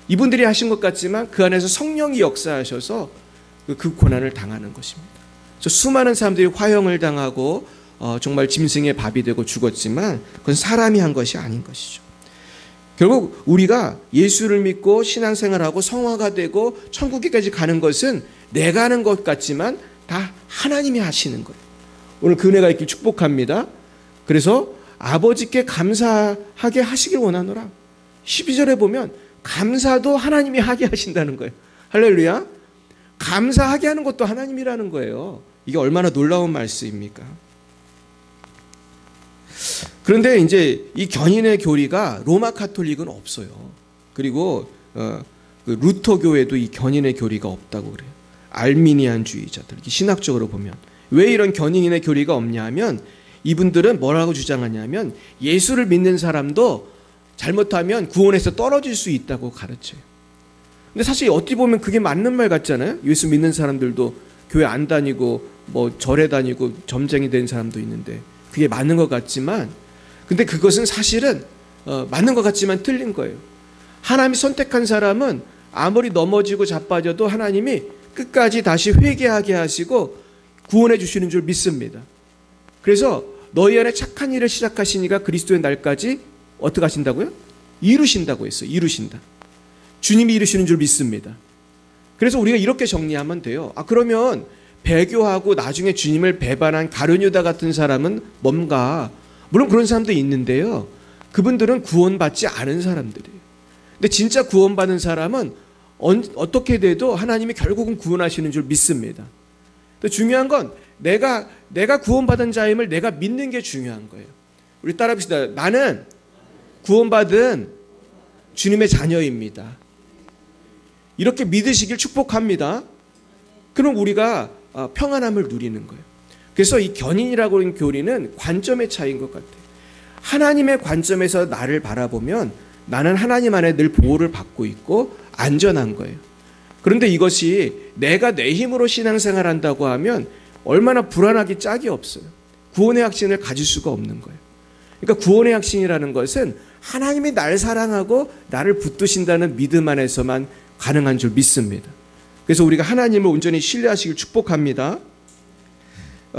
이분들이 하신 것 같지만 그 안에서 성령이 역사하셔서 그 고난을 당하는 것입니다. 수많은 사람들이 화형을 당하고 정말 짐승의 밥이 되고 죽었지만 그건 사람이 한 것이 아닌 것이죠. 결국 우리가 예수를 믿고 신앙생활하고 성화가 되고 천국에까지 가는 것은 내가 하는 것 같지만 다 하나님이 하시는 거예요. 오늘 그 은혜가 있길 축복합니다. 그래서 아버지께 감사하게 하시길 원하노라. 12절에 보면 감사도 하나님이 하게 하신다는 거예요. 할렐루야. 감사하게 하는 것도 하나님이라는 거예요. 이게 얼마나 놀라운 말씀입니까? 그런데 이제 이 견인의 교리가 로마 카톨릭은 없어요. 그리고 그 루터 교회도 이 견인의 교리가 없다고 그래요. 알미니안주의자들, 신학적으로 보면 왜 이런 견인의 교리가 없냐면, 이분들은 뭐라고 주장하냐면 예수를 믿는 사람도 잘못하면 구원에서 떨어질 수 있다고 가르쳐요. 근데 사실 어찌 보면 그게 맞는 말 같잖아요. 예수 믿는 사람들도 교회 안 다니고 뭐 절에 다니고 점쟁이 된 사람도 있는데 그게 맞는 것 같지만, 근데 그것은 사실은 맞는 것 같지만 틀린 거예요. 하나님이 선택한 사람은 아무리 넘어지고 자빠져도 하나님이 끝까지 다시 회개하게 하시고 구원해 주시는 줄 믿습니다. 그래서 너희 안에 착한 일을 시작하시니까 그리스도의 날까지 어떻게 하신다고요? 이루신다고 했어요. 이루신다. 주님이 이루시는 줄 믿습니다. 그래서 우리가 이렇게 정리하면 돼요. 그러면 배교하고 나중에 주님을 배반한 가룟유다 같은 사람은 뭔가, 물론 그런 사람도 있는데요. 그분들은 구원받지 않은 사람들이에요. 근데 진짜 구원받은 사람은 어떻게 돼도 하나님이 결국은 구원하시는 줄 믿습니다. 또 중요한 건 내가 구원받은 자임을 내가 믿는 게 중요한 거예요. 우리 따라 합시다. 나는 구원받은 주님의 자녀입니다. 이렇게 믿으시길 축복합니다. 그럼 우리가 평안함을 누리는 거예요. 그래서 이 견인이라고 하는 교리는 관점의 차이인 것 같아요. 하나님의 관점에서 나를 바라보면 나는 하나님 안에 늘 보호를 받고 있고 안전한 거예요. 그런데 이것이 내가 내 힘으로 신앙생활한다고 하면 얼마나 불안하기 짝이 없어요. 구원의 확신을 가질 수가 없는 거예요. 그러니까 구원의 확신이라는 것은 하나님이 나를 사랑하고 나를 붙드신다는 믿음 안에서만 가능한 줄 믿습니다. 그래서 우리가 하나님을 온전히 신뢰하시길 축복합니다.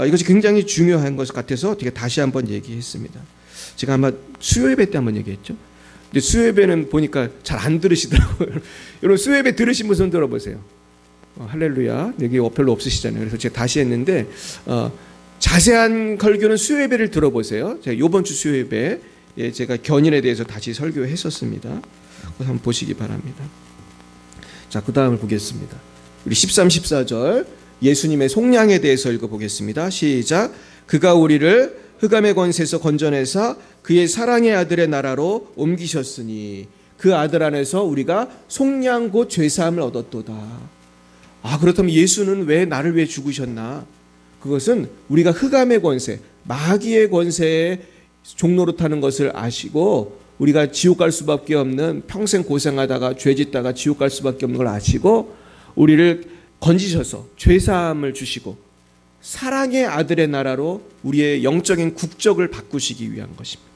이것이 굉장히 중요한 것 같아서 제가 다시 한번 얘기했습니다. 제가 아마 수요예배 때 한번 얘기했죠. 근데 수요예배는 보니까 잘 안 들으시더라고요. 여러분 수요예배 들으신 분 손 들어보세요. 할렐루야. 여기 별로 없으시잖아요. 그래서 제가 다시 했는데 자세한 설교는 수요예배를 들어보세요. 제가 이번 주 수요예배에 제가 견인에 대해서 다시 설교했었습니다. 한번 보시기 바랍니다. 자, 그 다음을 보겠습니다. 우리 13, 14절 예수님의 속량에 대해서 읽어보겠습니다. 시작. 그가 우리를 흑암의 권세에서 건져내사 그의 사랑의 아들의 나라로 옮기셨으니 그 아들 안에서 우리가 속량 곧 죄사함을 얻었도다. 그렇다면 예수는 왜 나를 위해 죽으셨나? 그것은 우리가 흑암의 권세, 마귀의 권세에 종로로 타는 것을 아시고 우리가 지옥 갈 수밖에 없는, 평생 고생하다가 죄 짓다가 지옥 갈 수밖에 없는 걸 아시고 우리를 건지셔서 죄사함을 주시고 사랑의 아들의 나라로 우리의 영적인 국적을 바꾸시기 위한 것입니다.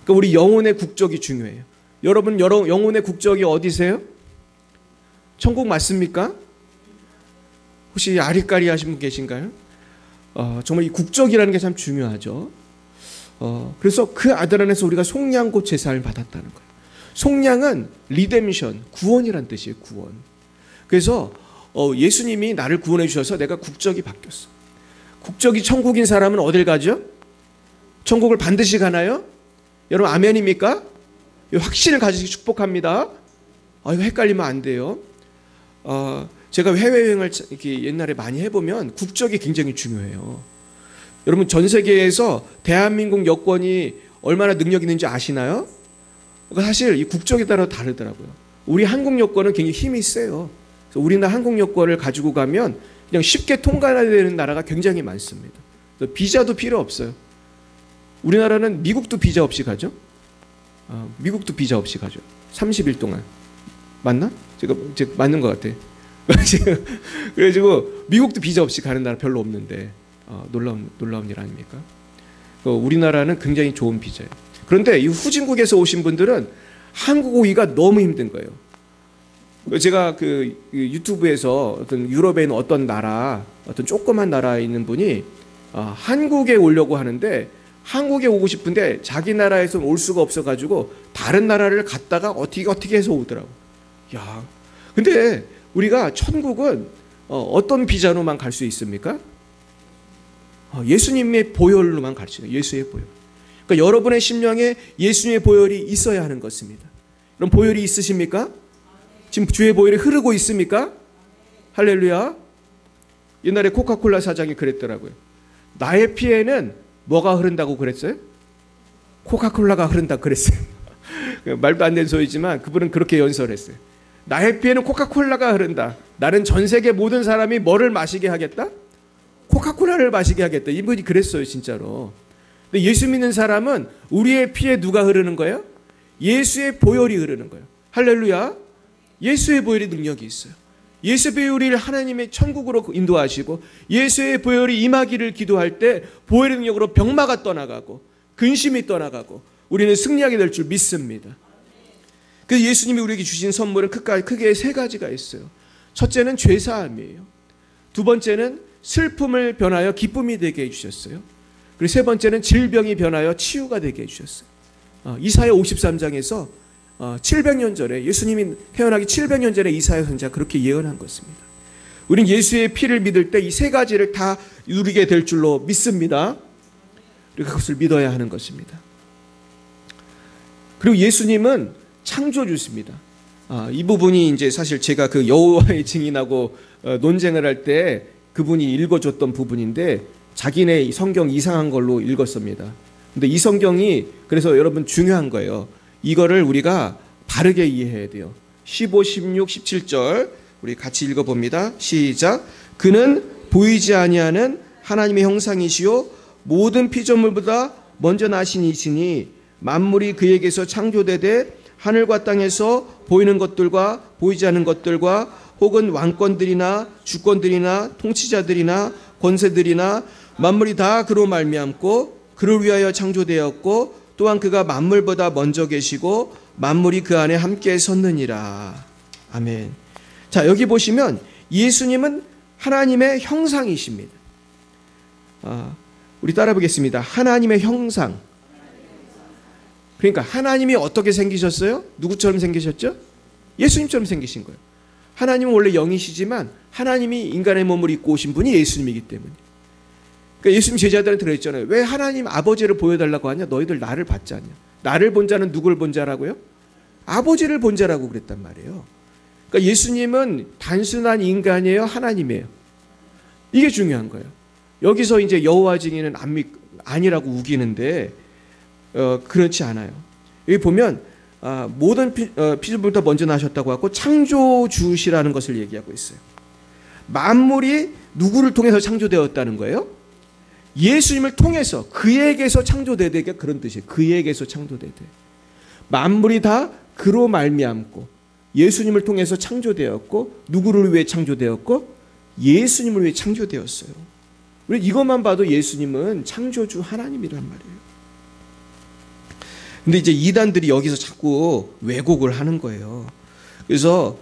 그러니까 우리 영혼의 국적이 중요해요. 여러분 영혼의 국적이 어디세요? 천국 맞습니까? 혹시 아리까리 하신 분 계신가요? 정말 이 국적이라는 게 참 중요하죠. 그래서 그 아들 안에서 우리가 속량 곧 제사를 받았다는 거예요. 속량은 리뎀션, 구원이란 뜻이에요. 구원. 그래서 예수님이 나를 구원해 주셔서 내가 국적이 바뀌었어. 국적이 천국인 사람은 어딜 가죠? 천국을 반드시 가나요? 여러분 아멘입니까? 이 확신을 가지시기 축복합니다. 이거 헷갈리면 안 돼요. 제가 해외여행을 이렇게 옛날에 많이 해보면 국적이 굉장히 중요해요. 여러분 전 세계에서 대한민국 여권이 얼마나 능력 있는지 아시나요? 사실 이 국적에 따라 다르더라고요. 우리 한국 여권은 굉장히 힘이 세요. 그래서 우리나라 한국 여권을 가지고 가면 그냥 쉽게 통과해야 되는 나라가 굉장히 많습니다. 비자도 필요 없어요. 우리나라는 미국도 비자 없이 가죠. 미국도 비자 없이 가죠. 30일 동안. 맞나? 제가 맞는 것 같아. 그래가지고 미국도 비자 없이 가는 나라 별로 없는데 놀라운 일 아닙니까? 우리나라는 굉장히 좋은 비자예요. 그런데 이 후진국에서 오신 분들은 한국 오기가 너무 힘든 거예요. 제가 그 유튜브에서 어떤 유럽에 있는 어떤 나라, 어떤 조그만 나라에 있는 분이 한국에 오려고 하는데 한국에 오고 싶은데 자기 나라에서 올 수가 없어가지고 다른 나라를 갔다가 어떻게 해서 오더라고. 야, 근데 우리가 천국은 어떤 비자로만 갈 수 있습니까? 예수님의 보혈로만 갈 수 있어요. 예수의 보혈. 그러니까 여러분의 심령에 예수님의 보혈이 있어야 하는 것입니다. 그럼 보혈이 있으십니까? 지금 주의 보혈이 흐르고 있습니까? 할렐루야. 옛날에 코카콜라 사장이 그랬더라고요. 나의 피에는 뭐가 흐른다고 그랬어요? 코카콜라가 흐른다고 그랬어요. 말도 안 되는 소리지만 그분은 그렇게 연설했어요. 나의 피에는 코카콜라가 흐른다. 나는 전 세계 모든 사람이 뭐를 마시게 하겠다? 코카콜라를 마시게 하겠다. 이분이 그랬어요, 진짜로. 근데 예수 믿는 사람은 우리의 피에 누가 흐르는 거예요? 예수의 보혈이 흐르는 거예요. 할렐루야. 예수의 보혈의 능력이 있어요. 예수의 보혈이 하나님의 천국으로 인도하시고 예수의 보혈이 임하기를 기도할 때 보혈의 능력으로 병마가 떠나가고 근심이 떠나가고 우리는 승리하게 될 줄 믿습니다. 그래서 예수님이 우리에게 주신 선물은 크게 세 가지가 있어요. 첫째는 죄사함이에요. 두 번째는 슬픔을 변하여 기쁨이 되게 해주셨어요. 그리고 세 번째는 질병이 변하여 치유가 되게 해주셨어요. 이사야 53장에서 700년 전에 예수님이 태어나기 700년 전에 이사야 선지자가 그렇게 예언한 것입니다. 우리는 예수의 피를 믿을 때 이 세 가지를 다 누리게 될 줄로 믿습니다. 그리고 그것을 믿어야 하는 것입니다. 그리고 예수님은 창조주십니다. 이 부분이 이제 사실 제가 그 여호와의 증인하고 논쟁을 할 때 그분이 읽어줬던 부분인데 자기네 성경 이상한 걸로 읽었습니다. 근데 이 성경이 그래서 여러분 중요한 거예요. 이거를 우리가 바르게 이해해야 돼요. 15, 16, 17절 우리 같이 읽어봅니다. 시작. 그는 보이지 아니하는 하나님의 형상이시요 모든 피조물보다 먼저 나신 이시니 만물이 그에게서 창조되되 하늘과 땅에서 보이는 것들과 보이지 않는 것들과 혹은 왕권들이나 주권들이나 통치자들이나 권세들이나 만물이 다 그로 말미암고 그를 위하여 창조되었고 또한 그가 만물보다 먼저 계시고 만물이 그 안에 함께 섰느니라. 아멘. 자, 여기 보시면 예수님은 하나님의 형상이십니다. 우리 따라 보겠습니다. 하나님의 형상. 그러니까 하나님이 어떻게 생기셨어요? 누구처럼 생기셨죠? 예수님처럼 생기신 거예요. 하나님은 원래 영이시지만 하나님이 인간의 몸을 입고 오신 분이 예수님이기 때문에. 그러니까 예수님 제자들한테 그랬잖아요. 왜 하나님 아버지를 보여달라고 하냐? 너희들 나를 봤지 않냐? 나를 본 자는 누굴 본 자라고요? 아버지를 본 자라고 그랬단 말이에요. 그러니까 예수님은 단순한 인간이에요? 하나님이에요? 이게 중요한 거예요. 여기서 이제 여호와 증인은 아니라고 우기는데 그렇지 않아요. 여기 보면 모든 피조물부터 먼저 나셨다고 하고 창조주시라는 것을 얘기하고 있어요. 만물이 누구를 통해서 창조되었다는 거예요? 예수님을 통해서 그에게서 창조되되 그런 뜻이에요. 그에게서 창조되되 만물이 다 그로 말미암고 예수님을 통해서 창조되었고 누구를 위해 창조되었고 예수님을 위해 창조되었어요. 우리 이것만 봐도 예수님은 창조주 하나님이란 말이에요. 근데 이제 이단들이 여기서 자꾸 왜곡을 하는 거예요. 그래서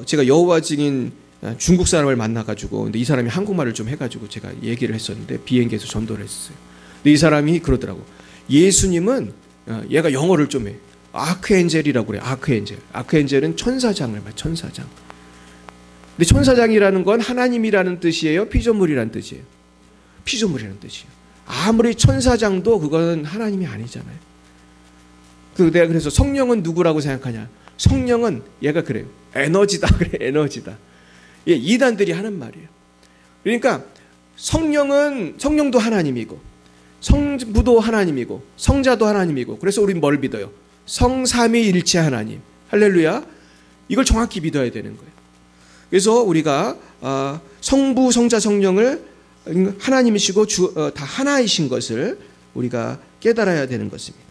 제가 여호와 증인 중국 사람을 만나가지고 근데 이 사람이 한국말을 좀 해가지고 제가 얘기를 했었는데 비행기에서 전도를 했어요. 근데 이 사람이 그러더라고. 예수님은 얘가 영어를 좀 해. 아크엔젤이라고 그래. 아크엔젤. 아크엔젤은 천사장을 말. 천사장. 근데 천사장이라는 건 하나님이라는 뜻이에요. 피조물이라는 뜻이에요. 피조물이라는 뜻이에요. 아무리 천사장도 그건 하나님이 아니잖아요. 내가 그래서 성령은 누구라고 생각하냐? 성령은 얘가 그래요. 에너지다 그래, 에너지다. 예, 이단들이 하는 말이에요. 그러니까 성령도 하나님이고 성부도 하나님이고 성자도 하나님이고, 그래서 우리는 뭘 믿어요? 성삼위일체 하나님. 할렐루야. 이걸 정확히 믿어야 되는 거예요. 그래서 우리가 성부, 성자, 성령을 하나님이시고 다 하나이신 것을 우리가 깨달아야 되는 것입니다.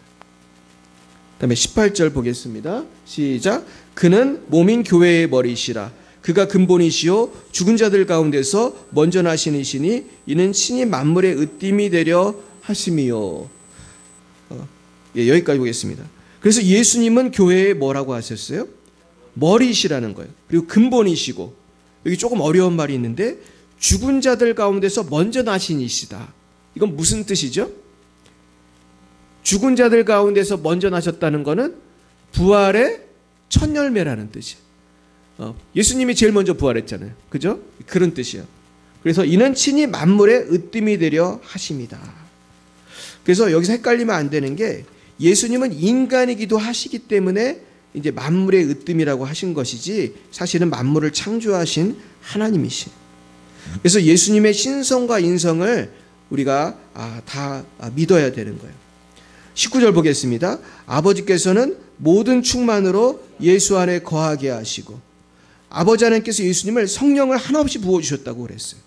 그 다음에 18절 보겠습니다. 시작. 그는 몸인 교회의 머리시라. 그가 근본이시요 죽은 자들 가운데서 먼저 나신 이시니 이는 친히 만물의 으뜸이 되려 하심이요. 예, 여기까지 보겠습니다. 그래서 예수님은 교회에 뭐라고 하셨어요? 머리시라는 거예요. 그리고 근본이시고, 여기 조금 어려운 말이 있는데 죽은 자들 가운데서 먼저 나신 이시다. 이건 무슨 뜻이죠? 죽은 자들 가운데서 먼저 나셨다는 것은 부활의 첫 열매라는 뜻이에요. 예수님이 제일 먼저 부활했잖아요. 그죠? 그런 뜻이에요. 그래서 이는 친히 만물의 으뜸이 되려 하심이다. 그래서 여기서 헷갈리면 안 되는 게, 예수님은 인간이기도 하시기 때문에 이제 만물의 으뜸이라고 하신 것이지 사실은 만물을 창조하신 하나님이시. 그래서 예수님의 신성과 인성을 우리가 다 믿어야 되는 거예요. 19절 보겠습니다. 아버지께서는 모든 충만으로 예수 안에 거하게 하시고, 아버지 하나님께서 예수님을 성령을 한없이 부어주셨다고 그랬어요.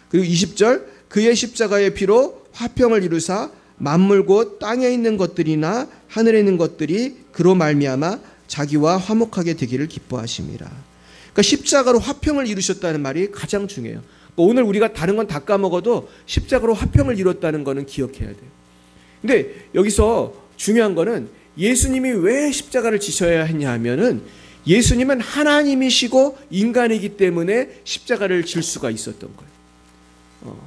그리고 20절, 그의 십자가의 피로 화평을 이루사 만물 곧 땅에 있는 것들이나 하늘에 있는 것들이 그로 말미암아 자기와 화목하게 되기를 기뻐하심이라. 그러니까 십자가로 화평을 이루셨다는 말이 가장 중요해요. 오늘 우리가 다른 건 다 까먹어도 십자가로 화평을 이뤘다는 거는 기억해야 돼요. 근데 여기서 중요한 거는 예수님이 왜 십자가를 지셔야 했냐 하면은, 예수님은 하나님이시고 인간이기 때문에 십자가를 질 수가 있었던 거예요.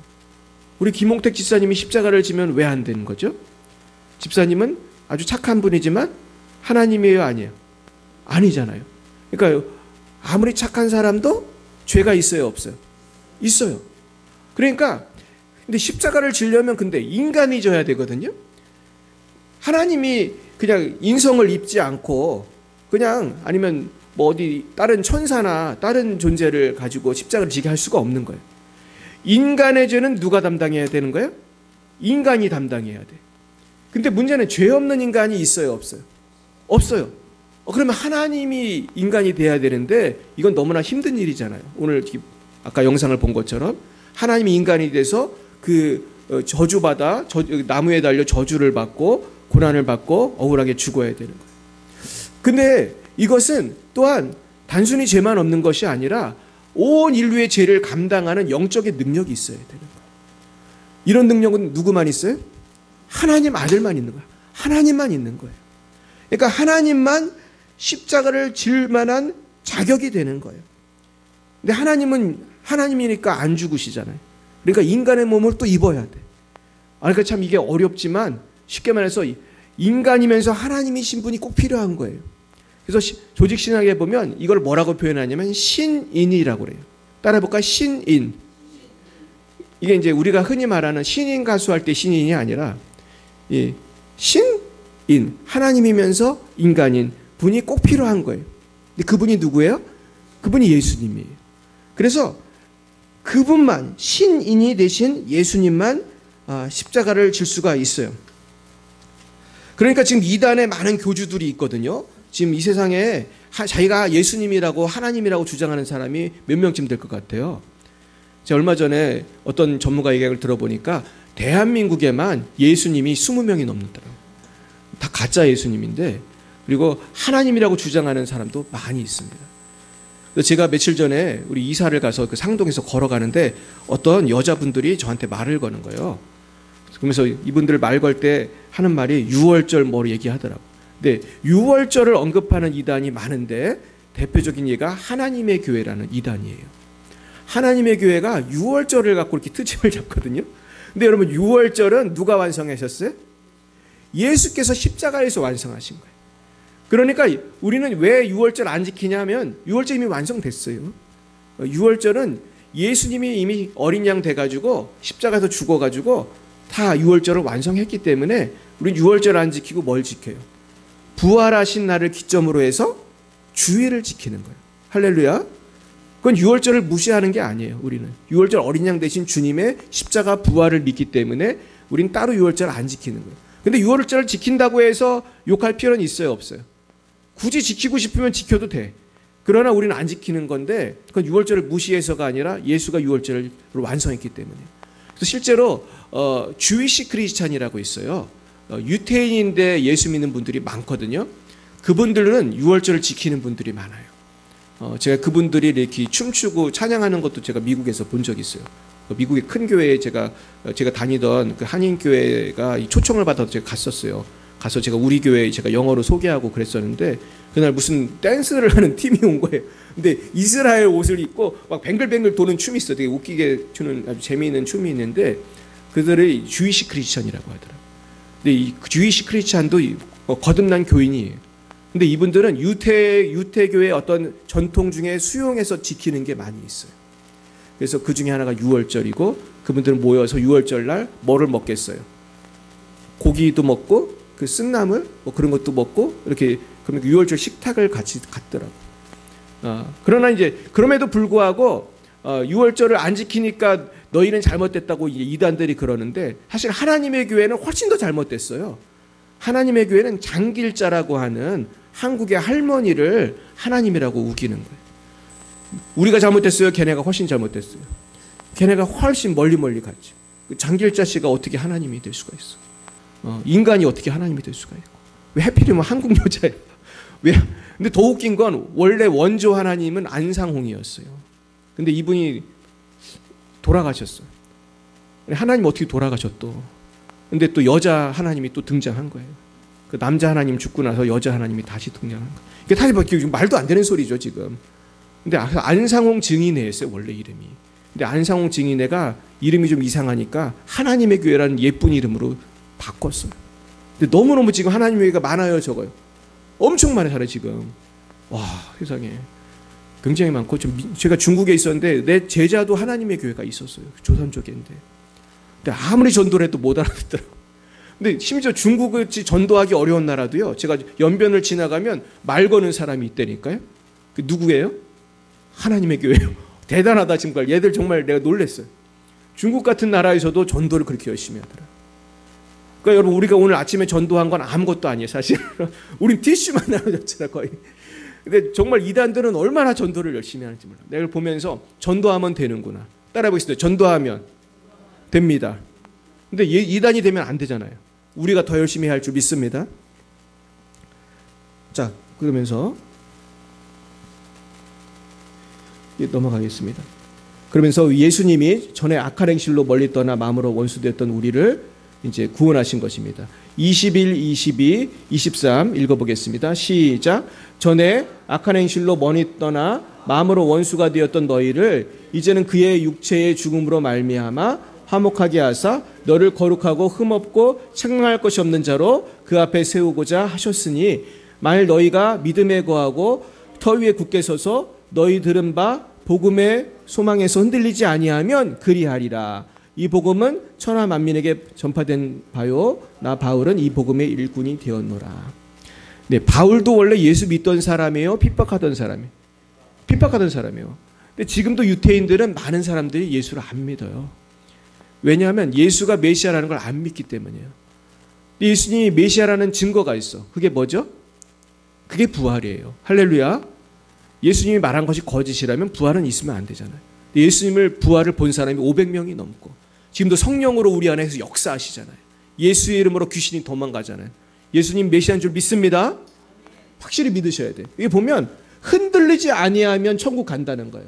우리 김홍택 집사님이 십자가를 지면 왜 안 되는 거죠? 집사님은 아주 착한 분이지만 하나님이에요, 아니에요? 아니잖아요. 그러니까 아무리 착한 사람도 죄가 있어요, 없어요? 있어요. 그러니까 근데 십자가를 지려면 근데 인간이 져야 되거든요. 하나님이 그냥 인성을 입지 않고 그냥, 아니면 뭐 어디 다른 천사나 다른 존재를 가지고 십자가를 지게 할 수가 없는 거예요. 인간의 죄는 누가 담당해야 되는 거예요? 인간이 담당해야 돼. 근데 문제는 죄 없는 인간이 있어요, 없어요? 없어요. 그러면 하나님이 인간이 돼야 되는데 이건 너무나 힘든 일이잖아요. 오늘 아까 영상을 본 것처럼 하나님이 인간이 돼서 그 저주받아 나무에 달려 저주를 받고 고난을 받고 억울하게 죽어야 되는 거예요. 근데 이것은 또한 단순히 죄만 없는 것이 아니라 온 인류의 죄를 감당하는 영적인 능력이 있어야 되는 거예요. 이런 능력은 누구만 있어요? 하나님 아들만 있는 거예요. 하나님만 있는 거예요. 그러니까 하나님만 십자가를 질 만한 자격이 되는 거예요. 근데 하나님은 하나님이니까 안 죽으시잖아요. 그러니까 인간의 몸을 또 입어야 돼. 그러니까 참 이게 어렵지만, 쉽게 말해서 인간이면서 하나님이신 분이 꼭 필요한 거예요. 그래서 조직신학에 보면 이걸 뭐라고 표현하냐면 신인이라고 그래요. 따라해볼까요? 신인. 이게 이제 우리가 흔히 말하는 신인 가수할 때 신인이 아니라 신인, 하나님이면서 인간인 분이 꼭 필요한 거예요. 근데 그분이 누구예요? 그분이 예수님이에요. 그래서 그분만, 신인이 되신 예수님만 십자가를 질 수가 있어요. 그러니까 지금 이단에 많은 교주들이 있거든요. 지금 이 세상에 자기가 예수님이라고 하나님이라고 주장하는 사람이 몇 명쯤 될 것 같아요. 제가 얼마 전에 어떤 전문가 얘기를 들어보니까 대한민국에만 예수님이 20명이 넘는다고요. 다 가짜 예수님인데, 그리고 하나님이라고 주장하는 사람도 많이 있습니다. 그래서 제가 며칠 전에 우리 이사를 가서 그 상동에서 걸어가는데 어떤 여자분들이 저한테 말을 거는 거예요. 그러면서 이분들 말 걸 때 하는 말이 6월절 뭐 얘기하더라고. 근데 6월절을 언급하는 이단이 많은데 대표적인 예가 하나님의 교회라는 이단이에요. 하나님의 교회가 6월절을 갖고 이렇게 트집을 잡거든요. 근데 여러분, 6월절은 누가 완성하셨어요? 예수께서 십자가에서 완성하신 거예요. 그러니까 우리는 왜 6월절 안 지키냐면 6월절 이미 완성됐어요. 6월절은 예수님이 이미 어린 양 돼가지고 십자가에서 죽어가지고 다 유월절을 완성했기 때문에 우리는 유월절 안 지키고 뭘 지켜요? 부활하신 날을 기점으로 해서 주일을 지키는 거예요. 할렐루야. 그건 유월절을 무시하는 게 아니에요. 우리는 유월절 어린 양 대신 주님의 십자가 부활을 믿기 때문에 우리는 따로 유월절 안 지키는 거예요. 근데 유월절을 지킨다고 해서 욕할 필요는 있어요, 없어요? 굳이 지키고 싶으면 지켜도 돼. 그러나 우리는 안 지키는 건데 그건 유월절을 무시해서가 아니라 예수가 유월절을 완성했기 때문에. 그래서 실제로 주위시 크리스찬이라고 있어요. 유태인인데 예수 믿는 분들이 많거든요. 그분들은 유월절을 지키는 분들이 많아요. 제가 그분들이 이렇게 춤추고 찬양하는 것도 제가 미국에서 본 적이 있어요. 미국의 큰 교회에 제가 다니던 그 한인교회가 초청을 받아서 제가 갔었어요. 가서 제가 우리 교회 제가 영어로 소개하고 그랬었는데 그날 무슨 댄스를 하는 팀이 온 거예요. 근데 이스라엘 옷을 입고 막 뱅글뱅글 도는 춤이 있어요. 되게 웃기게 추는 아주 재미있는 춤이 있는데 그들을 주이시 크리스찬이라고 하더라고요. 근데 이 주이시 크리스찬도 거듭난 교인이에요. 근데 이분들은 유태교의 어떤 전통 중에 수용해서 지키는 게 많이 있어요. 그래서 그 중에 하나가 유월절이고 그분들은 모여서 유월절 날 뭐를 먹겠어요? 고기도 먹고 그 쓴나물 뭐 그런 것도 먹고 이렇게 그러면 유월절 식탁을 같이 갖더라고. 그러나 이제 그럼에도 불구하고 유월절을 안 지키니까 너희는 잘못됐다고 이제 이단들이 그러는데 사실 하나님의 교회는 훨씬 더 잘못됐어요. 하나님의 교회는 장길자라고 하는 한국의 할머니를 하나님이라고 우기는 거예요. 우리가 잘못됐어요? 걔네가 훨씬 잘못됐어요. 걔네가 훨씬 멀리 갔지. 장길자 씨가 어떻게 하나님이 될 수가 있어? 인간이 어떻게 하나님이 될 수가 있고? 왜 하필이면 한국 여자예요? 왜? 근데 더 웃긴 건 원래 원조 하나님은 안상홍이었어요. 근데 이분이 돌아가셨어요. 하나님 어떻게 돌아가셨또? 근데 또 여자 하나님이 또 등장한 거예요. 그 남자 하나님 죽고 나서 여자 하나님이 다시 등장한 거예요. 이게 다시 말도 안 되는 소리죠 지금. 근데 안상홍 증인회였어요 원래 이름이. 근데 안상홍 증인회가 이름이 좀 이상하니까 하나님의 교회라는 예쁜 이름으로 바꿨어요. 근데 너무너무 지금 하나님의 교회가 많아요 적어요. 엄청 많아요 지금. 와 세상에 굉장히 많고 제가 중국에 있었는데 내 제자도 하나님의 교회가 있었어요. 조선족인데. 근데 아무리 전도를 해도 못 알아듣더라고요. 근데 심지어 중국같이 전도하기 어려운 나라도요. 제가 연변을 지나가면 말 거는 사람이 있다니까요. 그 누구예요? 하나님의 교회예요. 대단하다 정말. 얘들 정말 내가 놀랐어요. 중국 같은 나라에서도 전도를 그렇게 열심히 하더라. 그러니까 여러분 우리가 오늘 아침에 전도한 건 아무것도 아니에요 사실. 우린 티슈만 나눠줬잖아 거의. 근데 정말 이단들은 얼마나 전도를 열심히 하는지 몰라. 내가 보면서 전도하면 되는구나. 따라해보겠습니다. 전도하면 됩니다. 근데 이단이 되면 안 되잖아요. 우리가 더 열심히 할 줄 믿습니다. 자, 그러면서 넘어가겠습니다. 그러면서 예수님이 전에 악한 행실로 멀리 떠나 마음으로 원수되었던 우리를 이제 구원하신 것입니다. 21, 22, 23 읽어보겠습니다. 시작. 전에 악한 행실로 멀리 떠나 마음으로 원수가 되었던 너희를 이제는 그의 육체의 죽음으로 말미암아 화목하게 하사 너를 거룩하고 흠없고 책망할 것이 없는 자로 그 앞에 세우고자 하셨으니 만일 너희가 믿음에 거하고 터 위에 굳게 서서 너희 들은 바 복음의 소망에서 흔들리지 아니하면 그리하리라. 이 복음은 천하 만민에게 전파된 바요 나 바울은 이 복음의 일꾼이 되었노라. 네, 바울도 원래 예수 믿던 사람이에요. 핍박하던 사람이에요. 근데 지금도 유태인들은 많은 사람들이 예수를 안 믿어요. 왜냐하면 예수가 메시아라는 걸 안 믿기 때문이에요. 예수님이 메시아라는 증거가 있어. 그게 뭐죠? 그게 부활이에요. 할렐루야. 예수님이 말한 것이 거짓이라면 부활은 있으면 안 되잖아요. 예수님을 부활을 본 사람이 500명이 넘고 지금도 성령으로 우리 안에서 역사하시잖아요. 예수의 이름으로 귀신이 도망가잖아요. 예수님 메시아인 줄 믿습니다. 확실히 믿으셔야 돼요. 이게 보면 흔들리지 아니하면 천국 간다는 거예요.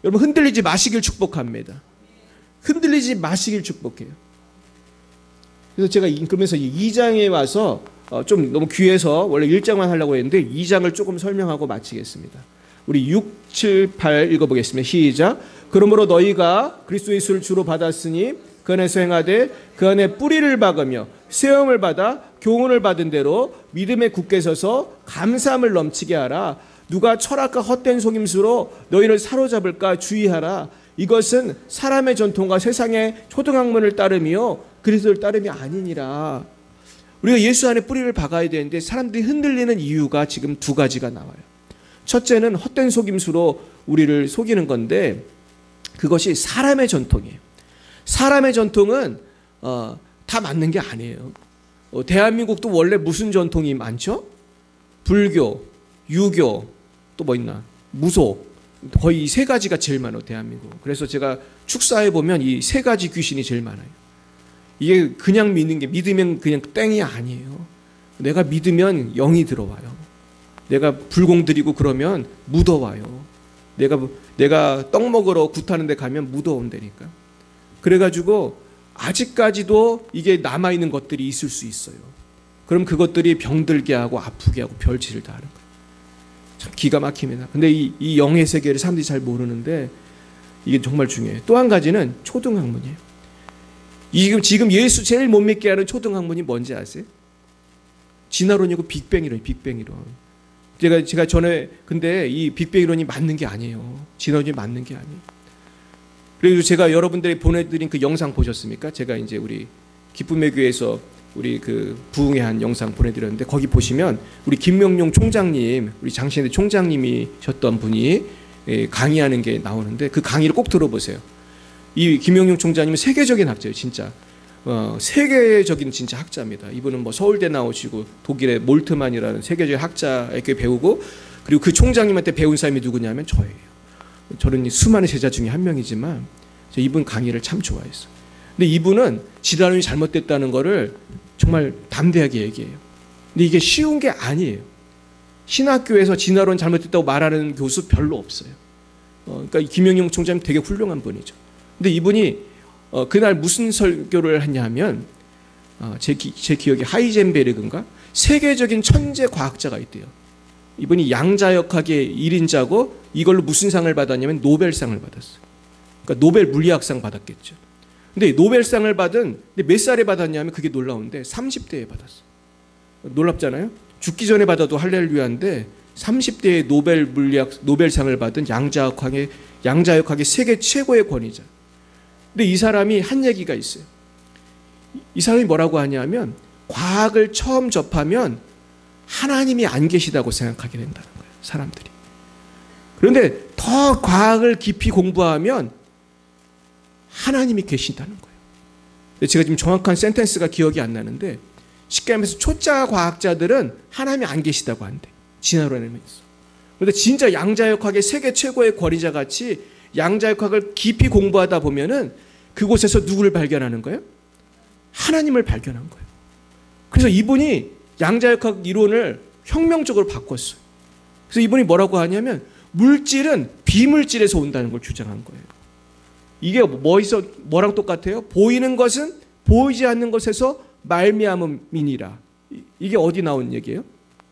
여러분 흔들리지 마시길 축복합니다. 흔들리지 마시길 축복해요. 그래서 제가 그러면서 2장에 와서 좀 너무 귀해서 원래 1장만 하려고 했는데 2장을 조금 설명하고 마치겠습니다. 우리 6, 7, 8 읽어보겠습니다. 시작. 그러므로 너희가 그리스도 예수를 주로 받았으니 그 안에서 행하되 그 안에 뿌리를 박으며 세움을 받아 교훈을 받은 대로 믿음에 굳게 서서 감사함을 넘치게 하라. 누가 철학과 헛된 속임수로 너희를 사로잡을까 주의하라. 이것은 사람의 전통과 세상의 초등학문을 따르며 그리스도를 따름이 아니니라. 우리가 예수 안에 뿌리를 박아야 되는데 사람들이 흔들리는 이유가 지금 두 가지가 나와요. 첫째는 헛된 속임수로 우리를 속이는 건데 그것이 사람의 전통이에요. 사람의 전통은 다 맞는 게 아니에요. 대한민국도 원래 무슨 전통이 많죠? 불교, 유교, 또 뭐 있나? 무속. 거의 이 세 가지가 제일 많아요, 대한민국. 그래서 제가 축사해 보면 이 세 가지 귀신이 제일 많아요. 이게 그냥 믿는 게, 믿으면 그냥 땡이 아니에요. 내가 믿으면 영이 들어와요. 내가 불공 드리고 그러면 무더와요. 내가 떡 먹으러 굿하는 데 가면 무더운다니까. 그래가지고 아직까지도 이게 남아있는 것들이 있을 수 있어요. 그럼 그것들이 병들게 하고 아프게 하고 별짓을 다 하는 거예요. 참 기가 막힙니다. 근데 이 영의 세계를 사람들이 잘 모르는데 이게 정말 중요해요. 또 한 가지는 초등학문이에요. 지금 예수 제일 못 믿게 하는 초등학문이 뭔지 아세요? 진화론이고 빅뱅이론이에요. 빅뱅이론. 제가 전에 근데 이 빅뱅이론이 맞는 게 아니에요. 진화론이 맞는 게 아니에요. 그리고 제가 여러분들이 보내드린 그 영상 보셨습니까? 제가 이제 우리 기쁨의 교회에서 우리 그 부흥회 한 영상 보내드렸는데 거기 보시면 우리 김명용 총장님, 우리 장신대 총장님이셨던 분이 강의하는 게 나오는데 그 강의를 꼭 들어보세요. 이 김명용 총장님은 세계적인 학자예요, 진짜. 세계적인 진짜 학자입니다. 이분은 뭐 서울대 나오시고 독일의 몰트만이라는 세계적인 학자에게 배우고 그리고 그 총장님한테 배운 사람이 누구냐면 저예요. 저는 수많은 제자 중에 한 명이지만 이분 강의를 참 좋아했어요. 근데 이분은 진화론이 잘못됐다는 거를 정말 담대하게 얘기해요. 근데 이게 쉬운 게 아니에요. 신학교에서 진화론 잘못됐다고 말하는 교수 별로 없어요. 그러니까 김영용 총장님 되게 훌륭한 분이죠. 근데 이분이 그날 무슨 설교를 했냐면 제 기억에 하이젠베르그인가 세계적인 천재 과학자가 있대요. 이분이 양자역학의 1인자고 이걸로 무슨 상을 받았냐면 노벨상을 받았어요. 그러니까 노벨 물리학상 받았겠죠. 근데 노벨상을 받은 몇 살에 받았냐면 그게 놀라운데 30대에 받았어요. 놀랍잖아요. 죽기 전에 받아도 할렐루야인데 30대에 노벨상을 받은 양자역학의 세계 최고의 권위자. 근데 이 사람이 한 얘기가 있어요. 이 사람이 뭐라고 하냐면 과학을 처음 접하면 하나님이 안 계시다고 생각하게 된다는 거예요. 사람들이. 그런데 더 과학을 깊이 공부하면 하나님이 계신다는 거예요. 제가 지금 정확한 센텐스가 기억이 안 나는데 쉽게 하면서 초짜 과학자들은 하나님이 안 계시다고 한대. 진화론에 있어. 그런데 진짜 양자역학의 세계 최고의 권위자 같이 양자역학을 깊이 공부하다 보면은 그곳에서 누구를 발견하는 거예요? 하나님을 발견한 거예요. 그래서 이분이 양자역학 이론을 혁명적으로 바꿨어요. 그래서 이분이 뭐라고 하냐면 물질은 비물질에서 온다는 걸 주장한 거예요. 이게 뭐랑 똑같아요? 보이는 것은 보이지 않는 것에서 말미암음이니라. 이게 어디 나온 얘기예요?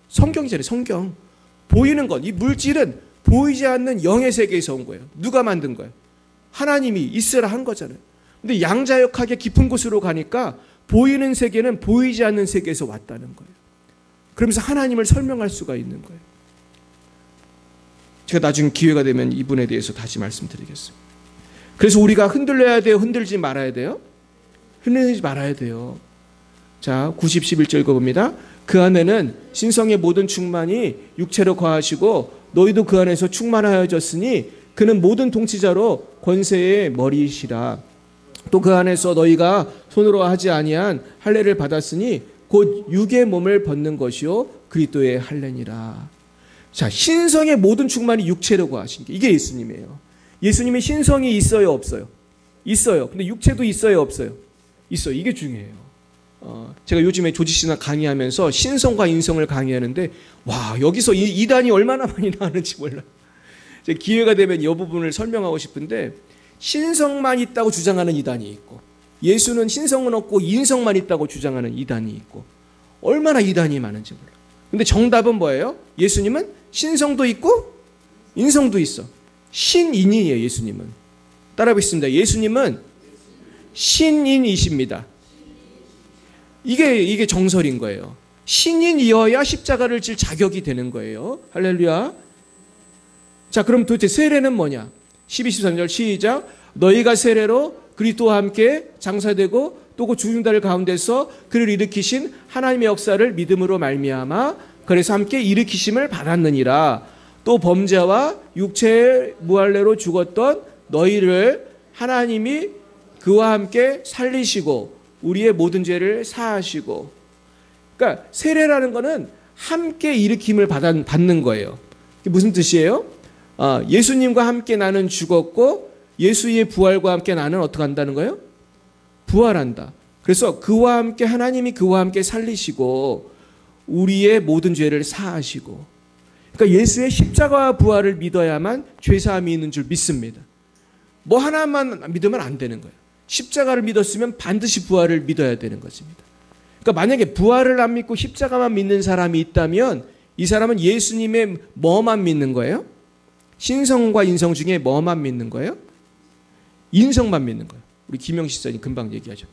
성경이잖아요. 성경. 보이는 것, 이 물질은 보이지 않는 영의 세계에서 온 거예요. 누가 만든 거예요? 하나님이 있으라 한 거잖아요. 근데 양자역학의 깊은 곳으로 가니까 보이는 세계는 보이지 않는 세계에서 왔다는 거예요. 그러면서 하나님을 설명할 수가 있는 거예요. 제가 나중에 기회가 되면 이분에 대해서 다시 말씀드리겠습니다. 그래서 우리가 흔들려야 돼요? 흔들지 말아야 돼요? 흔들리지 말아야 돼요. 자, 90, 11절 읽어봅니다. 그 안에는 신성의 모든 충만이 육체로 거하시고 너희도 그 안에서 충만하여졌으니 그는 모든 통치자로 권세의 머리이시라. 또 그 안에서 너희가 손으로 하지 아니한 할례를 받았으니 곧 육의 몸을 벗는 것이요 그리스도의 할례니라. 자, 신성의 모든 충만이 육체로 거하신 게 이게 예수님이에요. 예수님의 신성이 있어요, 없어요? 있어요. 근데 육체도 있어요, 없어요? 있어요. 이게 중요해요. 제가 요즘에 조지신학 강의하면서 신성과 인성을 강의하는데 와, 여기서 이단이 얼마나 많이 나오는지 몰라요. 제가 기회가 되면 이 부분을 설명하고 싶은데 신성만 있다고 주장하는 이단이 있고 예수는 신성은 없고 인성만 있다고 주장하는 이단이 있고 얼마나 이단이 많은지 몰라요. 근데 정답은 뭐예요? 예수님은 신성도 있고 인성도 있어. 신인이에요. 예수님은. 따라해보겠습니다. 예수님은 신인이십니다. 이게 정설인 거예요. 신인이어야 십자가를 질 자격이 되는 거예요. 할렐루야. 자, 그럼 도대체 세례는 뭐냐? 12, 13절 시작. 너희가 세례로 그리스도와 함께 장사되고 또 그 죽은 자들 가운데서 그를 일으키신 하나님의 역사를 믿음으로 말미암아 그래서 함께 일으키심을 받았느니라. 또 범죄와 육체의 무할례로 죽었던 너희를 하나님이 그와 함께 살리시고 우리의 모든 죄를 사하시고. 그러니까 세례라는 거는 함께 일으킴을 받는 거예요. 이게 무슨 뜻이에요? 예수님과 함께 나는 죽었고 예수의 부활과 함께 나는 어떻게 한다는 거예요? 부활한다. 그래서 그와 함께 하나님이 그와 함께 살리시고 우리의 모든 죄를 사하시고. 그러니까 예수의 십자가와 부활을 믿어야만 죄사함이 있는 줄 믿습니다. 뭐 하나만 믿으면 안 되는 거예요. 십자가를 믿었으면 반드시 부활을 믿어야 되는 것입니다. 그러니까 만약에 부활을 안 믿고 십자가만 믿는 사람이 있다면 이 사람은 예수님의 뭐만 믿는 거예요? 신성과 인성 중에 뭐만 믿는 거예요? 인성만 믿는 거예요. 우리 김영식 사님 금방 얘기하죠.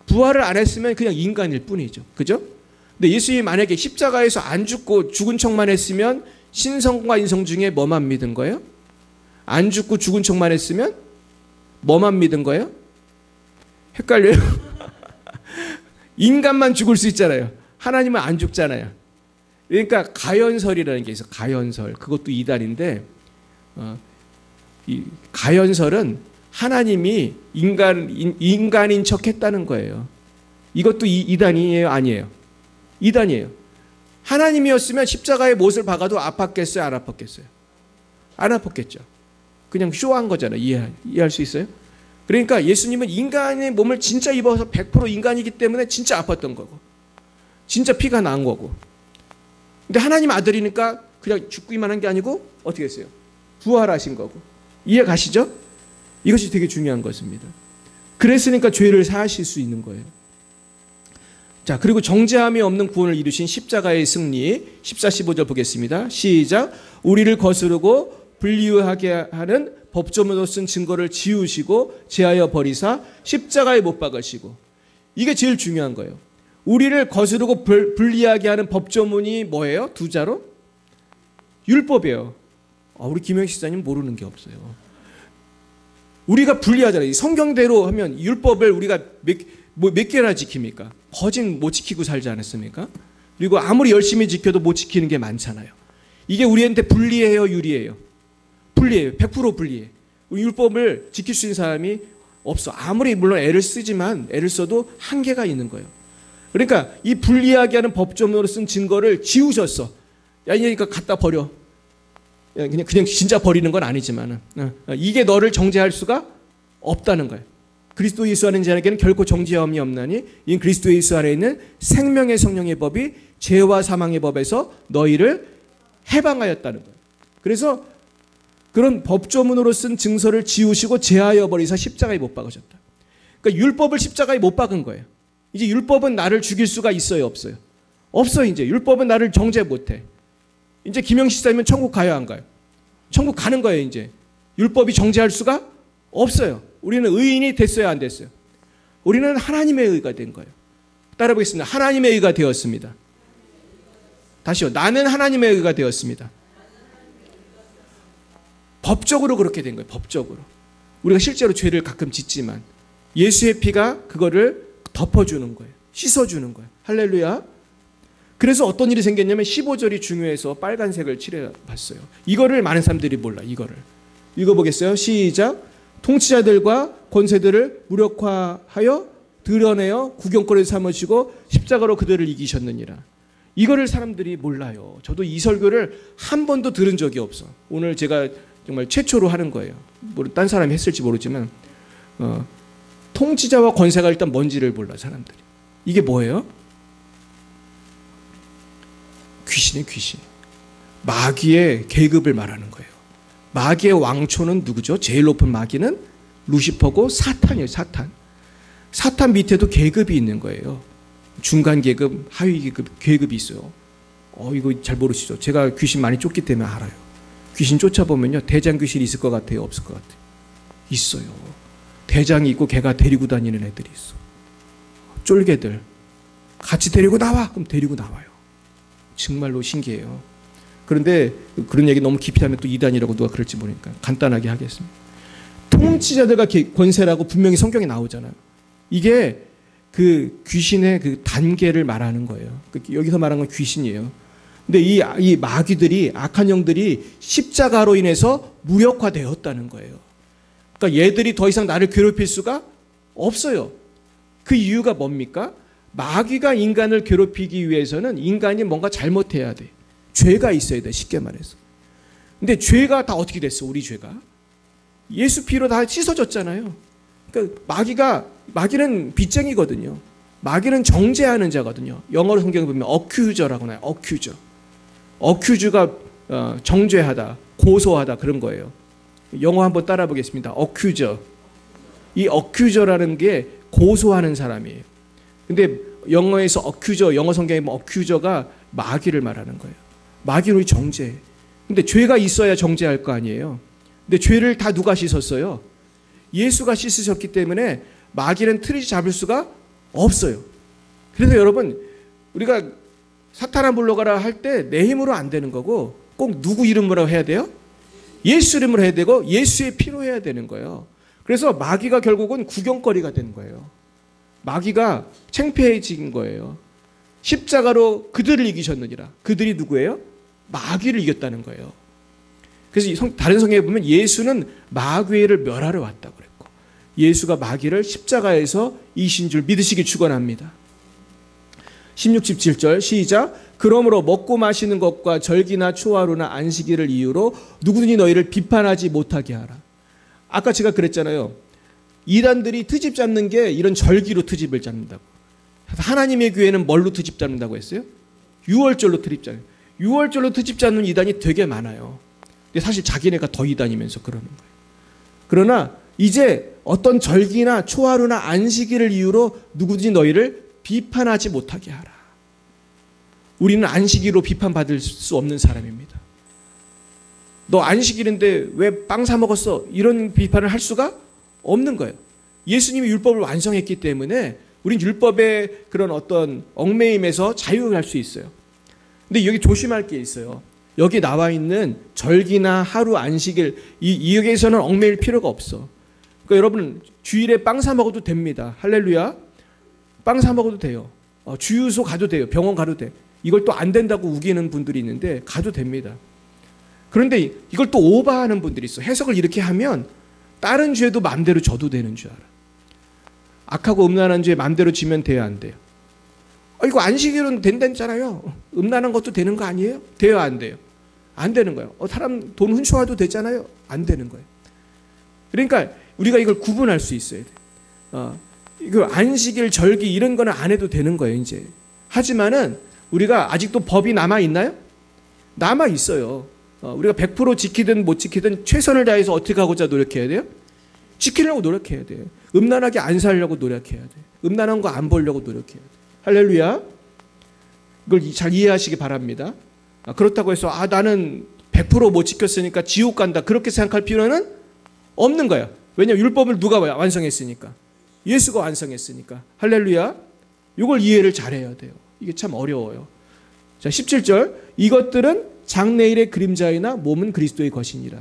부활을 안 했으면 그냥 인간일 뿐이죠. 그죠? 근데 예수님이 만약에 십자가에서 안 죽고 죽은 척만 했으면 신성과 인성 중에 뭐만 믿은 거예요? 안 죽고 죽은 척만 했으면 뭐만 믿은 거예요? 헷갈려요? 인간만 죽을 수 있잖아요. 하나님은 안 죽잖아요. 그러니까 가연설이라는 게 있어. 가연설. 그것도 이단인데 이 가연설은 하나님이 인간인 척 했다는 거예요. 이것도 이단이에요? 아니에요? 이단이에요. 하나님이었으면 십자가에 못을 박아도 아팠겠어요? 안 아팠겠어요? 안 아팠겠죠. 그냥 쇼한 거잖아요. 이해할 수 있어요? 그러니까 예수님은 인간의 몸을 진짜 입어서 100% 인간이기 때문에 진짜 아팠던 거고 진짜 피가 난 거고. 근데 하나님 아들이니까 그냥 죽기만 한 게 아니고 어떻게 했어요? 부활하신 거고. 이해 가시죠? 이것이 되게 중요한 것입니다. 그랬으니까 죄를 사하실 수 있는 거예요. 자, 그리고 정죄함이 없는 구원을 이루신 십자가의 승리 14, 15절 보겠습니다. 시작. 우리를 거스르고 불리하게 하는 법조문으로 쓴 증거를 지우시고 제하여 버리사 십자가에 못 박으시고. 이게 제일 중요한 거예요. 우리를 거스르고 불리하게 하는 법조문이 뭐예요? 두 자로? 율법이에요. 우리 김영식 시장님 모르는 게 없어요. 우리가 불리하잖아요. 성경대로 하면 율법을 우리가 몇 개나 지킵니까? 거짓 못 지키고 살지 않았습니까? 그리고 아무리 열심히 지켜도 못 지키는 게 많잖아요. 이게 우리한테 불리해요, 유리해요? 불리해요. 100% 불리해. 율법을 지킬 수 있는 사람이 없어. 아무리 물론 애를 쓰지만 애를 써도 한계가 있는 거예요. 그러니까 이 불리하게 하는 법조문으로 쓴 증거를 지우셨어. 야, 이니까 갖다 버려. 그냥 진짜 버리는 건 아니지만 이게 너를 정죄할 수가 없다는 거예요. 그리스도 예수 안에 있는 자에게는 결코 정죄함이 없나니 이 그리스도 예수 안에 있는 생명의 성령의 법이 죄와 사망의 법에서 너희를 해방하였다는 거예요. 그래서 그런 법조문으로 쓴 증서를 지우시고 제하여 버리사 십자가에 못 박으셨다. 그러니까 율법을 십자가에 못 박은 거예요. 이제 율법은 나를 죽일 수가 있어요, 없어요? 없어. 이제 율법은 나를 정죄 못해. 이제 김영식 사님은 천국 가요, 안 가요? 천국 가는 거예요. 이제 율법이 정죄할 수가 없어요. 우리는 의인이 됐어요, 안 됐어요? 우리는 하나님의 의가 된 거예요. 따라 보겠습니다. 하나님의 의가 되었습니다. 다시요. 나는 하나님의 의가 되었습니다. 법적으로 그렇게 된 거예요. 법적으로. 우리가 실제로 죄를 가끔 짓지만 예수의 피가 그거를 덮어주는 거예요. 씻어주는 거예요. 할렐루야. 그래서 어떤 일이 생겼냐면 15절이 중요해서 빨간색을 칠해봤어요. 이거를 많은 사람들이 몰라. 이거를 읽어보겠어요. 시작. 통치자들과 권세들을 무력화하여 드러내어 구경거리 삼으시고 십자가로 그들을 이기셨느니라. 이거를 사람들이 몰라요. 저도 이 설교를 한 번도 들은 적이 없어. 오늘 제가 정말 최초로 하는 거예요. 딴 사람이 했을지 모르지만 통치자와 권세가 일단 뭔지를 몰라 사람들이. 이게 뭐예요? 귀신이 귀신. 마귀의 계급을 말하는 거예요. 마귀의 왕초는 누구죠? 제일 높은 마귀는 루시퍼고 사탄이에요. 사탄. 사탄 밑에도 계급이 있는 거예요. 중간 계급, 하위 계급이 있어요. 이거 잘 모르시죠? 제가 귀신 많이 쫓기 때문에 알아요. 귀신 쫓아보면요. 대장 귀신이 있을 것 같아요? 없을 것 같아요? 있어요. 대장이 있고 걔가 데리고 다니는 애들이 있어. 쫄개들. 같이 데리고 나와! 그럼 데리고 나와요. 정말로 신기해요. 그런데 그런 얘기 너무 깊이 하면 또 이단이라고 누가 그럴지 모르니까 간단하게 하겠습니다. 통치자들과 권세라고 분명히 성경에 나오잖아요. 이게 그 귀신의 그 단계를 말하는 거예요. 여기서 말하는 건 귀신이에요. 근데 이 마귀들이, 악한 영들이 십자가로 인해서 무력화되었다는 거예요. 그러니까 얘들이 더 이상 나를 괴롭힐 수가 없어요. 그 이유가 뭡니까? 마귀가 인간을 괴롭히기 위해서는 인간이 뭔가 잘못해야 돼. 죄가 있어야 돼, 쉽게 말해서. 근데 죄가 다 어떻게 됐어, 우리 죄가? 예수 피로 다 씻어졌잖아요. 그러니까 마귀는 빚쟁이거든요. 마귀는 정죄하는 자거든요. 영어로 성경에 보면 accuser라고 나와요. accuser가 정죄하다, 고소하다 그런 거예요. 영어 한번 따라 보겠습니다. accuser. 이 accuser라는 게 고소하는 사람이에요. 근데 영어에서 accuser, 영어 성경에 보면 accuser가 마귀를 말하는 거예요. 마귀는 정죄. 근데 죄가 있어야 정죄할 거 아니에요. 근데 죄를 다 누가 씻었어요? 예수가 씻으셨기 때문에 마귀는 틀이 잡을 수가 없어요. 그래서 여러분, 우리가 사탄아 물러가라 할 때 내 힘으로 안 되는 거고 꼭 누구 이름으로 해야 돼요? 예수 이름으로 해야 되고 예수의 피로 해야 되는 거예요. 그래서 마귀가 결국은 구경거리가 된 거예요. 마귀가 창피해진 거예요. 십자가로 그들을 이기셨느니라. 그들이 누구예요? 마귀를 이겼다는 거예요. 그래서 다른 성경에 보면 예수는 마귀를 멸하러 왔다고 그랬고, 예수가 마귀를 십자가에서 이신 줄 믿으시기 축원합니다. 16, 17절 시작. 그러므로 먹고 마시는 것과 절기나 초하루나 안식일을 이유로 누구든지 너희를 비판하지 못하게 하라. 아까 제가 그랬잖아요. 이단들이 트집 잡는 게 이런 절기로 트집을 잡는다고. 하나님의 교회는 뭘로 트집 잡는다고 했어요? 유월절로 트집 잡는. 유월절로 트집 잡는 이단이 되게 많아요. 근데 사실 자기네가 더 이단이면서 그러는 거예요. 그러나 이제 어떤 절기나 초하루나 안식일을 이유로 누구든지 너희를 비판하지 못하게 하라. 우리는 안식일로 비판받을 수 없는 사람입니다. 너 안식일인데 왜 빵 사 먹었어? 이런 비판을 할 수가 없는 거예요. 예수님이 율법을 완성했기 때문에 우린 율법의 그런 어떤 얽매임에서 자유할 수 있어요. 근데 여기 조심할 게 있어요. 여기 나와 있는 절기나 하루 안식일 여기에서는 얽매일 필요가 없어. 그러니까 여러분 주일에 빵 사 먹어도 됩니다. 할렐루야. 빵 사 먹어도 돼요. 주유소 가도 돼요. 병원 가도 돼. 이걸 또 안 된다고 우기는 분들이 있는데 가도 됩니다. 그런데 이걸 또 오버하는 분들이 있어. 해석을 이렇게 하면 다른 죄도 마음대로 져도 되는 줄 알아. 악하고 음란한 죄 마음대로 지면 돼요, 안 돼요? 이거 안식일은 된다잖아요. 음란한 것도 되는 거 아니에요? 돼요, 안 돼요? 안 되는 거예요. 사람 돈 훔쳐와도 되잖아요. 안 되는 거예요. 그러니까 우리가 이걸 구분할 수 있어야 돼. 이거 안식일, 절기 이런 거는 안 해도 되는 거예요, 이제. 하지만은 우리가 아직도 법이 남아 있나요? 남아 있어요. 우리가 100% 지키든 못 지키든 최선을 다해서 어떻게 하고자 노력해야 돼요? 지키려고 노력해야 돼요. 음란하게 안 살려고 노력해야 돼요. 음란한 거 안 보려고 노력해야 돼요. 할렐루야. 이걸 잘 이해하시기 바랍니다. 그렇다고 해서 나는 100% 못 지켰으니까 지옥 간다. 그렇게 생각할 필요는 없는 거예요. 왜냐하면 율법을 누가 완성했으니까. 예수가 완성했으니까. 할렐루야. 이걸 이해를 잘해야 돼요. 이게 참 어려워요. 자, 17절. 이것들은 장래일의 그림자이나 몸은 그리스도의 것이니라.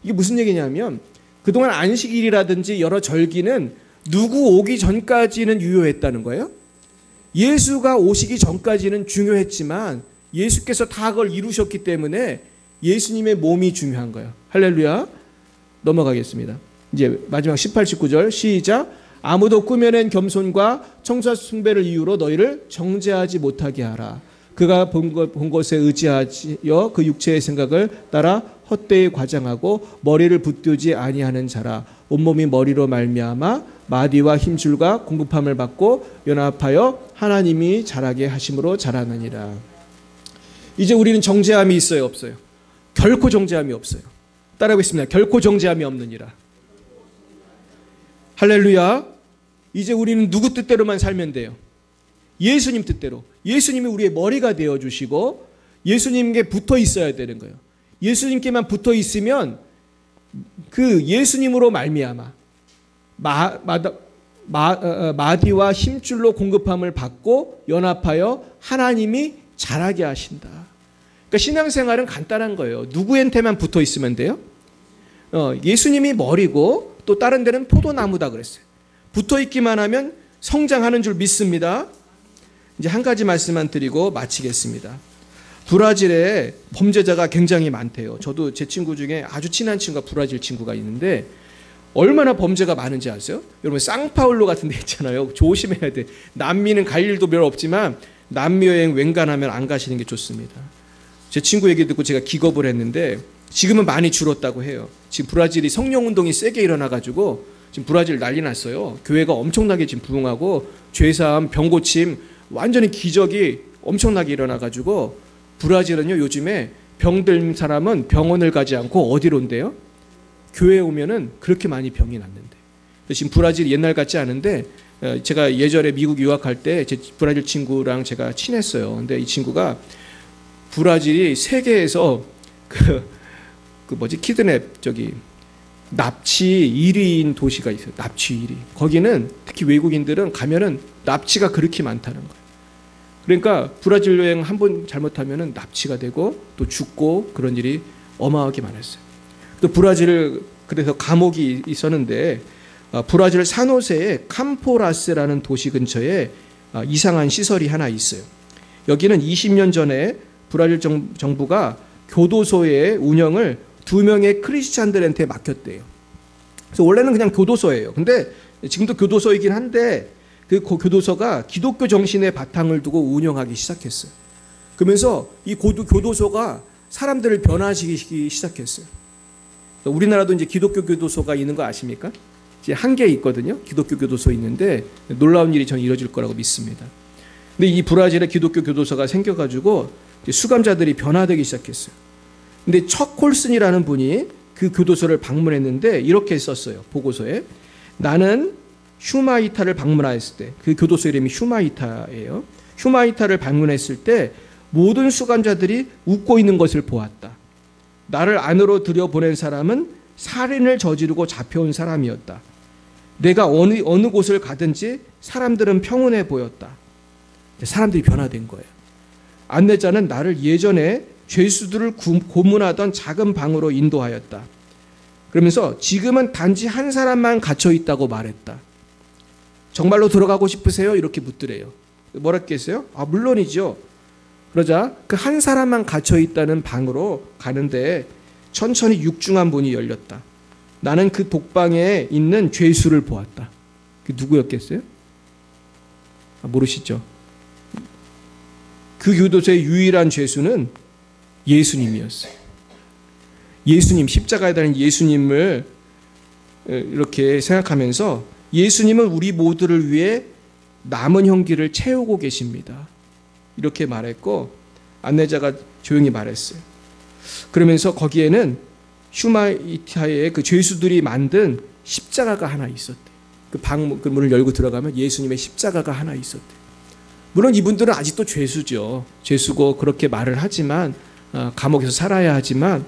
이게 무슨 얘기냐면 그동안 안식일이라든지 여러 절기는 누구 오기 전까지는 유효했다는 거예요. 예수가 오시기 전까지는 중요했지만 예수께서 다 그걸 이루셨기 때문에 예수님의 몸이 중요한 거예요. 할렐루야. 넘어가겠습니다. 이제 마지막 18, 19절 시작. 아무도 꾸며낸 겸손과 청사 숭배를 이유로 너희를 정죄하지 못하게 하라. 그가 본 것에 의지하여 그 육체의 생각을 따라 헛되이 과장하고 머리를 붙들지 아니하는 자라. 온몸이 머리로 말미암아 마디와 힘줄과 공급함을 받고 연합하여 하나님이 자라게 하심으로 자라느니라. 이제 우리는 정죄함이 있어요, 없어요? 결코 정죄함이 없어요. 따라하겠습니다. 결코 정죄함이 없느니라. 할렐루야. 이제 우리는 누구 뜻대로만 살면 돼요? 예수님 뜻대로. 예수님이 우리의 머리가 되어주시고 예수님께 붙어 있어야 되는 거예요. 예수님께만 붙어 있으면 그 예수님으로 말미암아 마디와 힘줄로 공급함을 받고 연합하여 하나님이 자라게 하신다. 그러니까 신앙생활은 간단한 거예요. 누구한테만 붙어 있으면 돼요? 예수님이 머리고 또 다른 데는 포도나무다 그랬어요. 붙어 있기만 하면 성장하는 줄 믿습니다. 이제 한 가지 말씀만 드리고 마치겠습니다. 브라질에 범죄자가 굉장히 많대요. 저도 제 친구 중에 아주 친한 친구가 브라질 친구가 있는데 얼마나 범죄가 많은지 아세요? 여러분 상파울루 같은 데 있잖아요. 조심해야 돼. 남미는 갈 일도 별로 없지만 남미 여행 웬간하면 안 가시는 게 좋습니다. 제 친구 얘기 듣고 제가 기겁을 했는데 지금은 많이 줄었다고 해요. 지금 브라질이 성령운동이 세게 일어나가지고 지금 브라질 난리 났어요. 교회가 엄청나게 지금 부흥하고 죄사함, 병고침 완전히 기적이 엄청나게 일어나가지고 브라질은요 요즘에 병든 사람은 병원을 가지 않고 어디로 온대요? 교회에 오면은 그렇게 많이 병이 났는데 지금 브라질이 옛날 같지 않은데 제가 예전에 미국 유학할 때 제 브라질 친구랑 제가 친했어요. 근데 이 친구가 브라질이 세계에서 그 키드냅 납치 1위인 도시가 있어요. 납치 1위. 거기는 특히 외국인들은 가면은 납치가 그렇게 많다는 거예요. 그러니까 브라질 여행 한 번 잘못하면은 납치가 되고 또 죽고 그런 일이 어마어마하게 많았어요. 또 브라질 그래서 감옥이 있었는데 브라질 산호세의 캄포라스라는 도시 근처에 이상한 시설이 하나 있어요. 여기는 20년 전에 브라질 정부가 교도소의 운영을 2명의 크리스찬들한테 맡겼대요. 그래서 원래는 그냥 교도소예요. 근데 지금도 교도소이긴 한데 그 교도소가 기독교 정신의 바탕을 두고 운영하기 시작했어요. 그러면서 이 교도소가 사람들을 변화시키기 시작했어요. 우리나라도 이제 기독교 교도소가 있는 거 아십니까? 이제 한 개 있거든요. 기독교 교도소 있는데 놀라운 일이 저는 이루어질 거라고 믿습니다. 근데 이 브라질에 기독교 교도소가 생겨가지고 수감자들이 변화되기 시작했어요. 근데 척 콜슨이라는 분이 그 교도소를 방문했는데 이렇게 썼어요. 보고서에 나는 휴마이타를 방문했을 때 그 교도소 이름이 휴마이타예요. 휴마이타를 방문했을 때 모든 수감자들이 웃고 있는 것을 보았다. 나를 안으로 들여보낸 사람은 살인을 저지르고 잡혀온 사람이었다. 내가 어느 곳을 가든지 사람들은 평온해 보였다. 사람들이 변화된 거예요. 안내자는 나를 예전에 죄수들을 고문하던 작은 방으로 인도하였다. 그러면서 지금은 단지 한 사람만 갇혀 있다고 말했다. 정말로 들어가고 싶으세요? 이렇게 묻더래요. 뭐라 했겠어요? 물론이죠. 그러자 그 한 사람만 갇혀 있다는 방으로 가는데 천천히 육중한 문이 열렸다. 나는 그 독방에 있는 죄수를 보았다. 그 누구였겠어요? 모르시죠? 그 교도소의 유일한 죄수는 예수님이었어요. 예수님, 십자가에 달린 예수님을 이렇게 생각하면서 예수님은 우리 모두를 위해 남은 형기를 채우고 계십니다. 이렇게 말했고 안내자가 조용히 말했어요. 그러면서 거기에는 휴마이타의 그 죄수들이 만든 십자가가 하나 있었대. 그 문을 열고 들어가면 예수님의 십자가가 하나 있었대. 물론 이분들은 아직도 죄수죠. 죄수고 그렇게 말을 하지만 감옥에서 살아야 하지만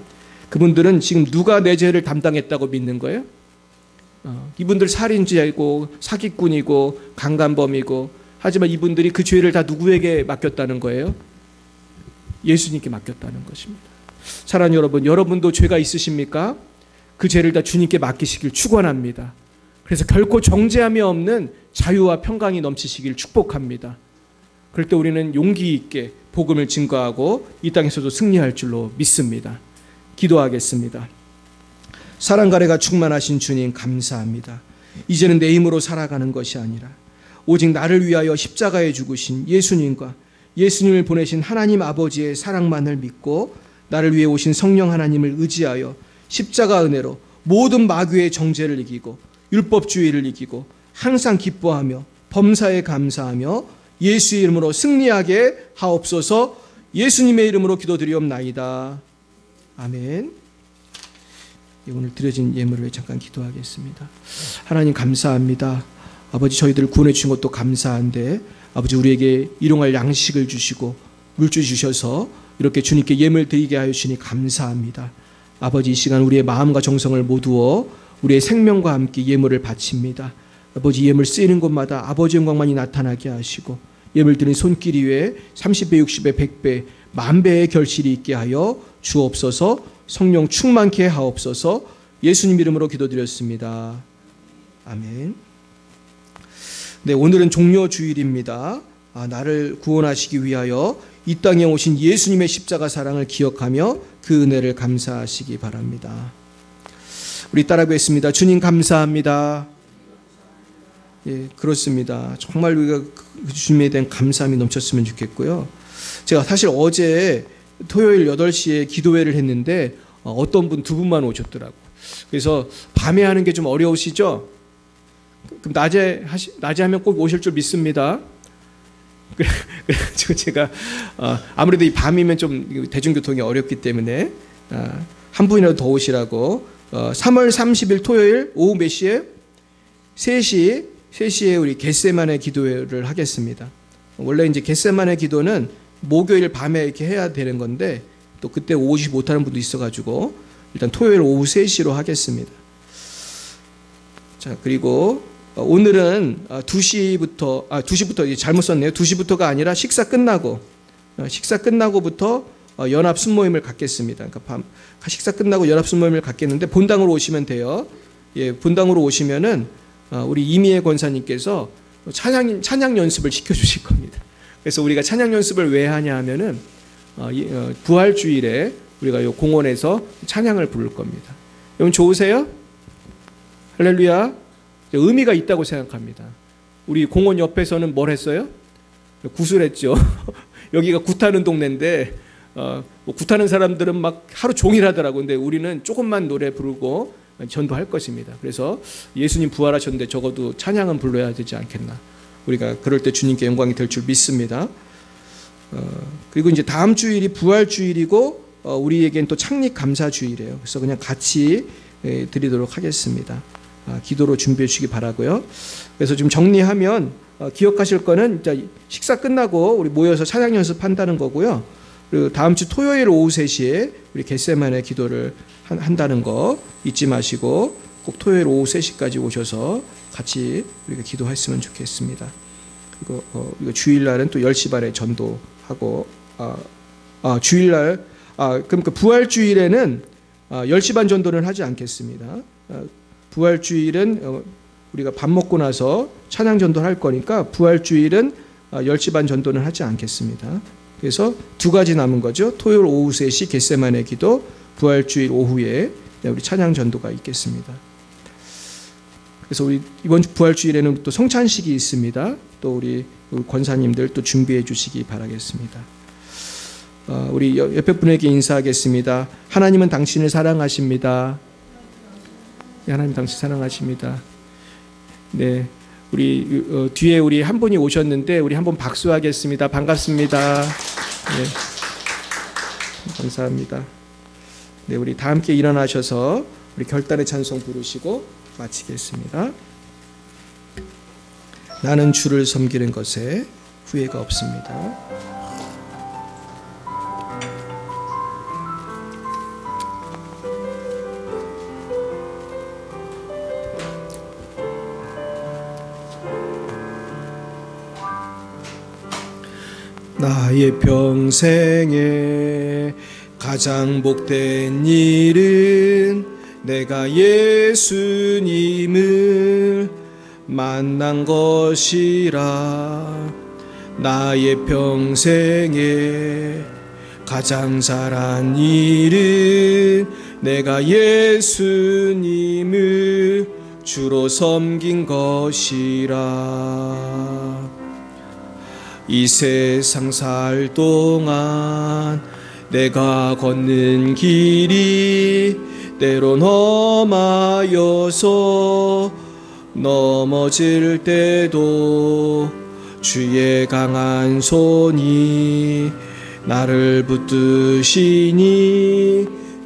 그분들은 지금 누가 내 죄를 담당했다고 믿는 거예요? 이분들 살인죄이고 사기꾼이고 강간범이고 하지만 이분들이 그 죄를 다 누구에게 맡겼다는 거예요? 예수님께 맡겼다는 것입니다. 사랑하는 여러분, 여러분도 죄가 있으십니까? 그 죄를 다 주님께 맡기시길 축원합니다. 그래서 결코 정죄함이 없는 자유와 평강이 넘치시길 축복합니다. 그럴 때 우리는 용기 있게 복음을 증거하고 이 땅에서도 승리할 줄로 믿습니다. 기도하겠습니다. 사랑과 은혜가 충만하신 주님 감사합니다. 이제는 내 힘으로 살아가는 것이 아니라 오직 나를 위하여 십자가에 죽으신 예수님과 예수님을 보내신 하나님 아버지의 사랑만을 믿고 나를 위해 오신 성령 하나님을 의지하여 십자가 은혜로 모든 마귀의 정죄를 이기고 율법주의를 이기고 항상 기뻐하며 범사에 감사하며 예수의 이름으로 승리하게 하옵소서. 예수님의 이름으로 기도드리옵나이다. 아멘. 오늘 드려진 예물을 잠깐 기도하겠습니다. 하나님 감사합니다. 아버지 저희들을 구원해 주신 것도 감사한데 아버지 우리에게 일용할 양식을 주시고 물주 주셔서 이렇게 주님께 예물 드리게 하여 주시니 감사합니다. 아버지 이 시간 우리의 마음과 정성을 모두어 우리의 생명과 함께 예물을 바칩니다. 아버지 예물 쓰이는 곳마다 아버지 영광만이 나타나게 하시고 예물 드린 손길 위에 30배, 60배, 100배, 만배의 결실이 있게 하여 주옵소서. 성령 충만케 하옵소서. 예수님 이름으로 기도드렸습니다. 아멘. 네, 오늘은 종려주일입니다. 나를 구원하시기 위하여 이 땅에 오신 예수님의 십자가 사랑을 기억하며 그 은혜를 감사하시기 바랍니다. 우리 따라하겠습니다. 주님 감사합니다. 예, 그렇습니다. 정말 우리가 그 주님에 대한 감사함이 넘쳤으면 좋겠고요. 제가 사실 어제 토요일 8시에 기도회를 했는데 어떤 분 2분만 오셨더라고요. 그래서 밤에 하는 게 좀 어려우시죠? 그럼 낮에 하면 꼭 오실 줄 믿습니다. 그래서 제가 아무래도 이 밤이면 좀 대중교통이 어렵기 때문에 한 분이라도 더 오시라고 3월 30일 토요일 오후 몇 시에? 3시에 우리 겟세마네 기도회를 하겠습니다. 원래 이제 겟세마네 기도는 목요일 밤에 이렇게 해야 되는 건데 또 그때 오지 못하는 분도 있어가지고 일단 토요일 오후 3시로 하겠습니다. 자, 그리고 오늘은 2시부터 잘못 썼네요. 2시부터가 아니라 식사 끝나고부터 연합 순모임을 갖겠습니다. 그러니까 식사 끝나고 연합 순모임을 갖겠는데 본당으로 오시면 돼요. 예, 본당으로 오시면은 우리 이미애 권사님께서 찬양 연습을 시켜주실 겁니다. 그래서 우리가 찬양 연습을 왜 하냐 하면은 부활주일에 우리가 요 공원에서 찬양을 부를 겁니다. 여러분 좋으세요? 할렐루야. 의미가 있다고 생각합니다. 우리 공원 옆에서는 뭘 했어요? 구슬했죠. 여기가 굿하는 동네인데 굿하는 사람들은 막 하루 종일 하더라고요. 근데 우리는 조금만 노래 부르고 전도할 것입니다. 그래서 예수님 부활하셨는데 적어도 찬양은 불러야 되지 않겠나. 우리가 그럴 때 주님께 영광이 될 줄 믿습니다. 그리고 이제 다음 주일이 부활주일이고 우리에겐 또 창립 감사주일이에요. 그래서 그냥 같이 드리도록 하겠습니다. 기도로 준비해 주시기 바라고요. 그래서 좀 정리하면 기억하실 거는 식사 끝나고 우리 모여서 찬양 연습한다는 거고요. 그리고 다음 주 토요일 오후 3시에 우리 겟세마네 기도를 한다는 거 잊지 마시고 꼭 토요일 오후 3시까지 오셔서 같이 우리가 기도했으면 좋겠습니다. 그리고 이거 주일날은 또 10시 반에 전도하고 주일날 그럼 그 부활주일에는 10시 반 전도는 하지 않겠습니다. 부활주일은 우리가 밥 먹고 나서 찬양 전도할 거니까 부활주일은 10시 반 전도는 하지 않겠습니다. 그래서 2가지 남은 거죠. 토요일 오후 3시 겟세마네 기도, 부활주일 오후에 우리 찬양 전도가 있겠습니다. 그래서 우리 이번 부활주일에는 또 성찬식이 있습니다. 또 우리 권사님들 또 준비해 주시기 바라겠습니다. 우리 옆에 분에게 인사하겠습니다. 하나님은 당신을 사랑하십니다. 네, 하나님 당신 사랑하십니다. 네, 우리 뒤에 우리 한 분이 오셨는데 우리 한번 박수하겠습니다. 반갑습니다. 네, 감사합니다. 네, 우리 다 함께 일어나셔서 우리 결단의 찬송 부르시고 마치겠습니다. 나는 주를 섬기는 것에 후회가 없습니다. 나의 평생에 가장 복된 일은 내가 예수님을 만난 것이라. 나의 평생에 가장 잘한 일은 내가 예수님을 주로 섬긴 것이라. 이 세상 살 동안 내가 걷는 길이 때론 험하여서 넘어질 때도 주의 강한 손이 나를 붙드시니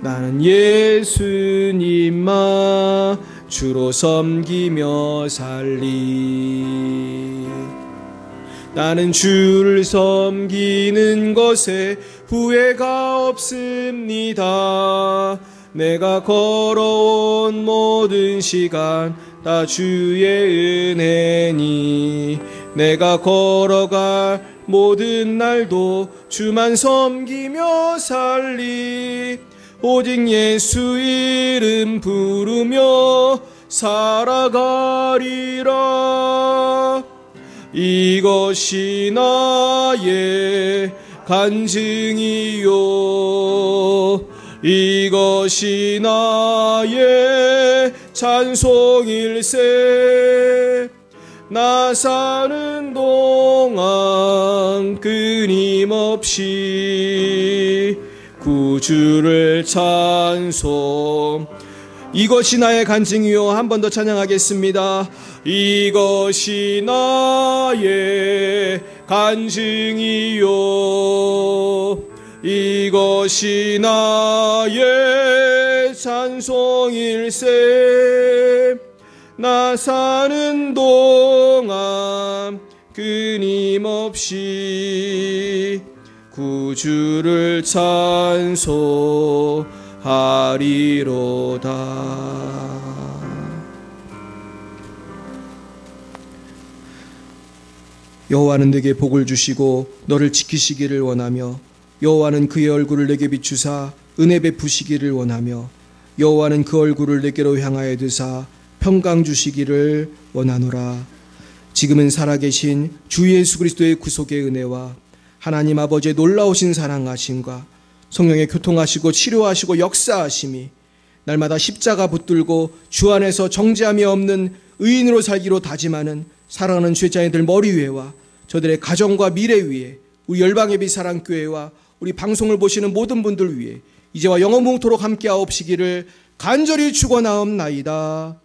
나는 예수님만 주로 섬기며 살리. 나는 주를 섬기는 것에 후회가 없습니다. 내가 걸어온 모든 시간 다 주의 은혜니 내가 걸어갈 모든 날도 주만 섬기며 살리. 오직 예수 이름 부르며 살아가리라. 이것이 나의 간증이요 이것이 나의 찬송일세 나 사는 동안 끊임없이 구주를 찬송 이것이 나의 간증이요 한 번 더 찬양하겠습니다. 이것이 나의 간증이요 이것이 나의 찬송일세 나 사는 동안 끊임없이 구주를 찬송하리로다. 여호와는 내게 복을 주시고 너를 지키시기를 원하며 여호와는 그의 얼굴을 내게 비추사 은혜 베푸시기를 원하며 여호와는 그 얼굴을 내게로 향하여 드사 평강 주시기를 원하노라. 지금은 살아계신 주 예수 그리스도의 구속의 은혜와 하나님 아버지의 놀라우신 사랑하심과 성령의 교통하시고 치료하시고 역사하심이 날마다 십자가 붙들고 주 안에서 정죄함이 없는 의인으로 살기로 다짐하는 사랑하는 죄자애들 머리 위에와 저들의 가정과 미래 위에 우리 열방예비 사랑교회와 우리 방송을 보시는 모든 분들 위해 이제와 영원토록 함께하옵시기를 간절히 축원하옵나이다.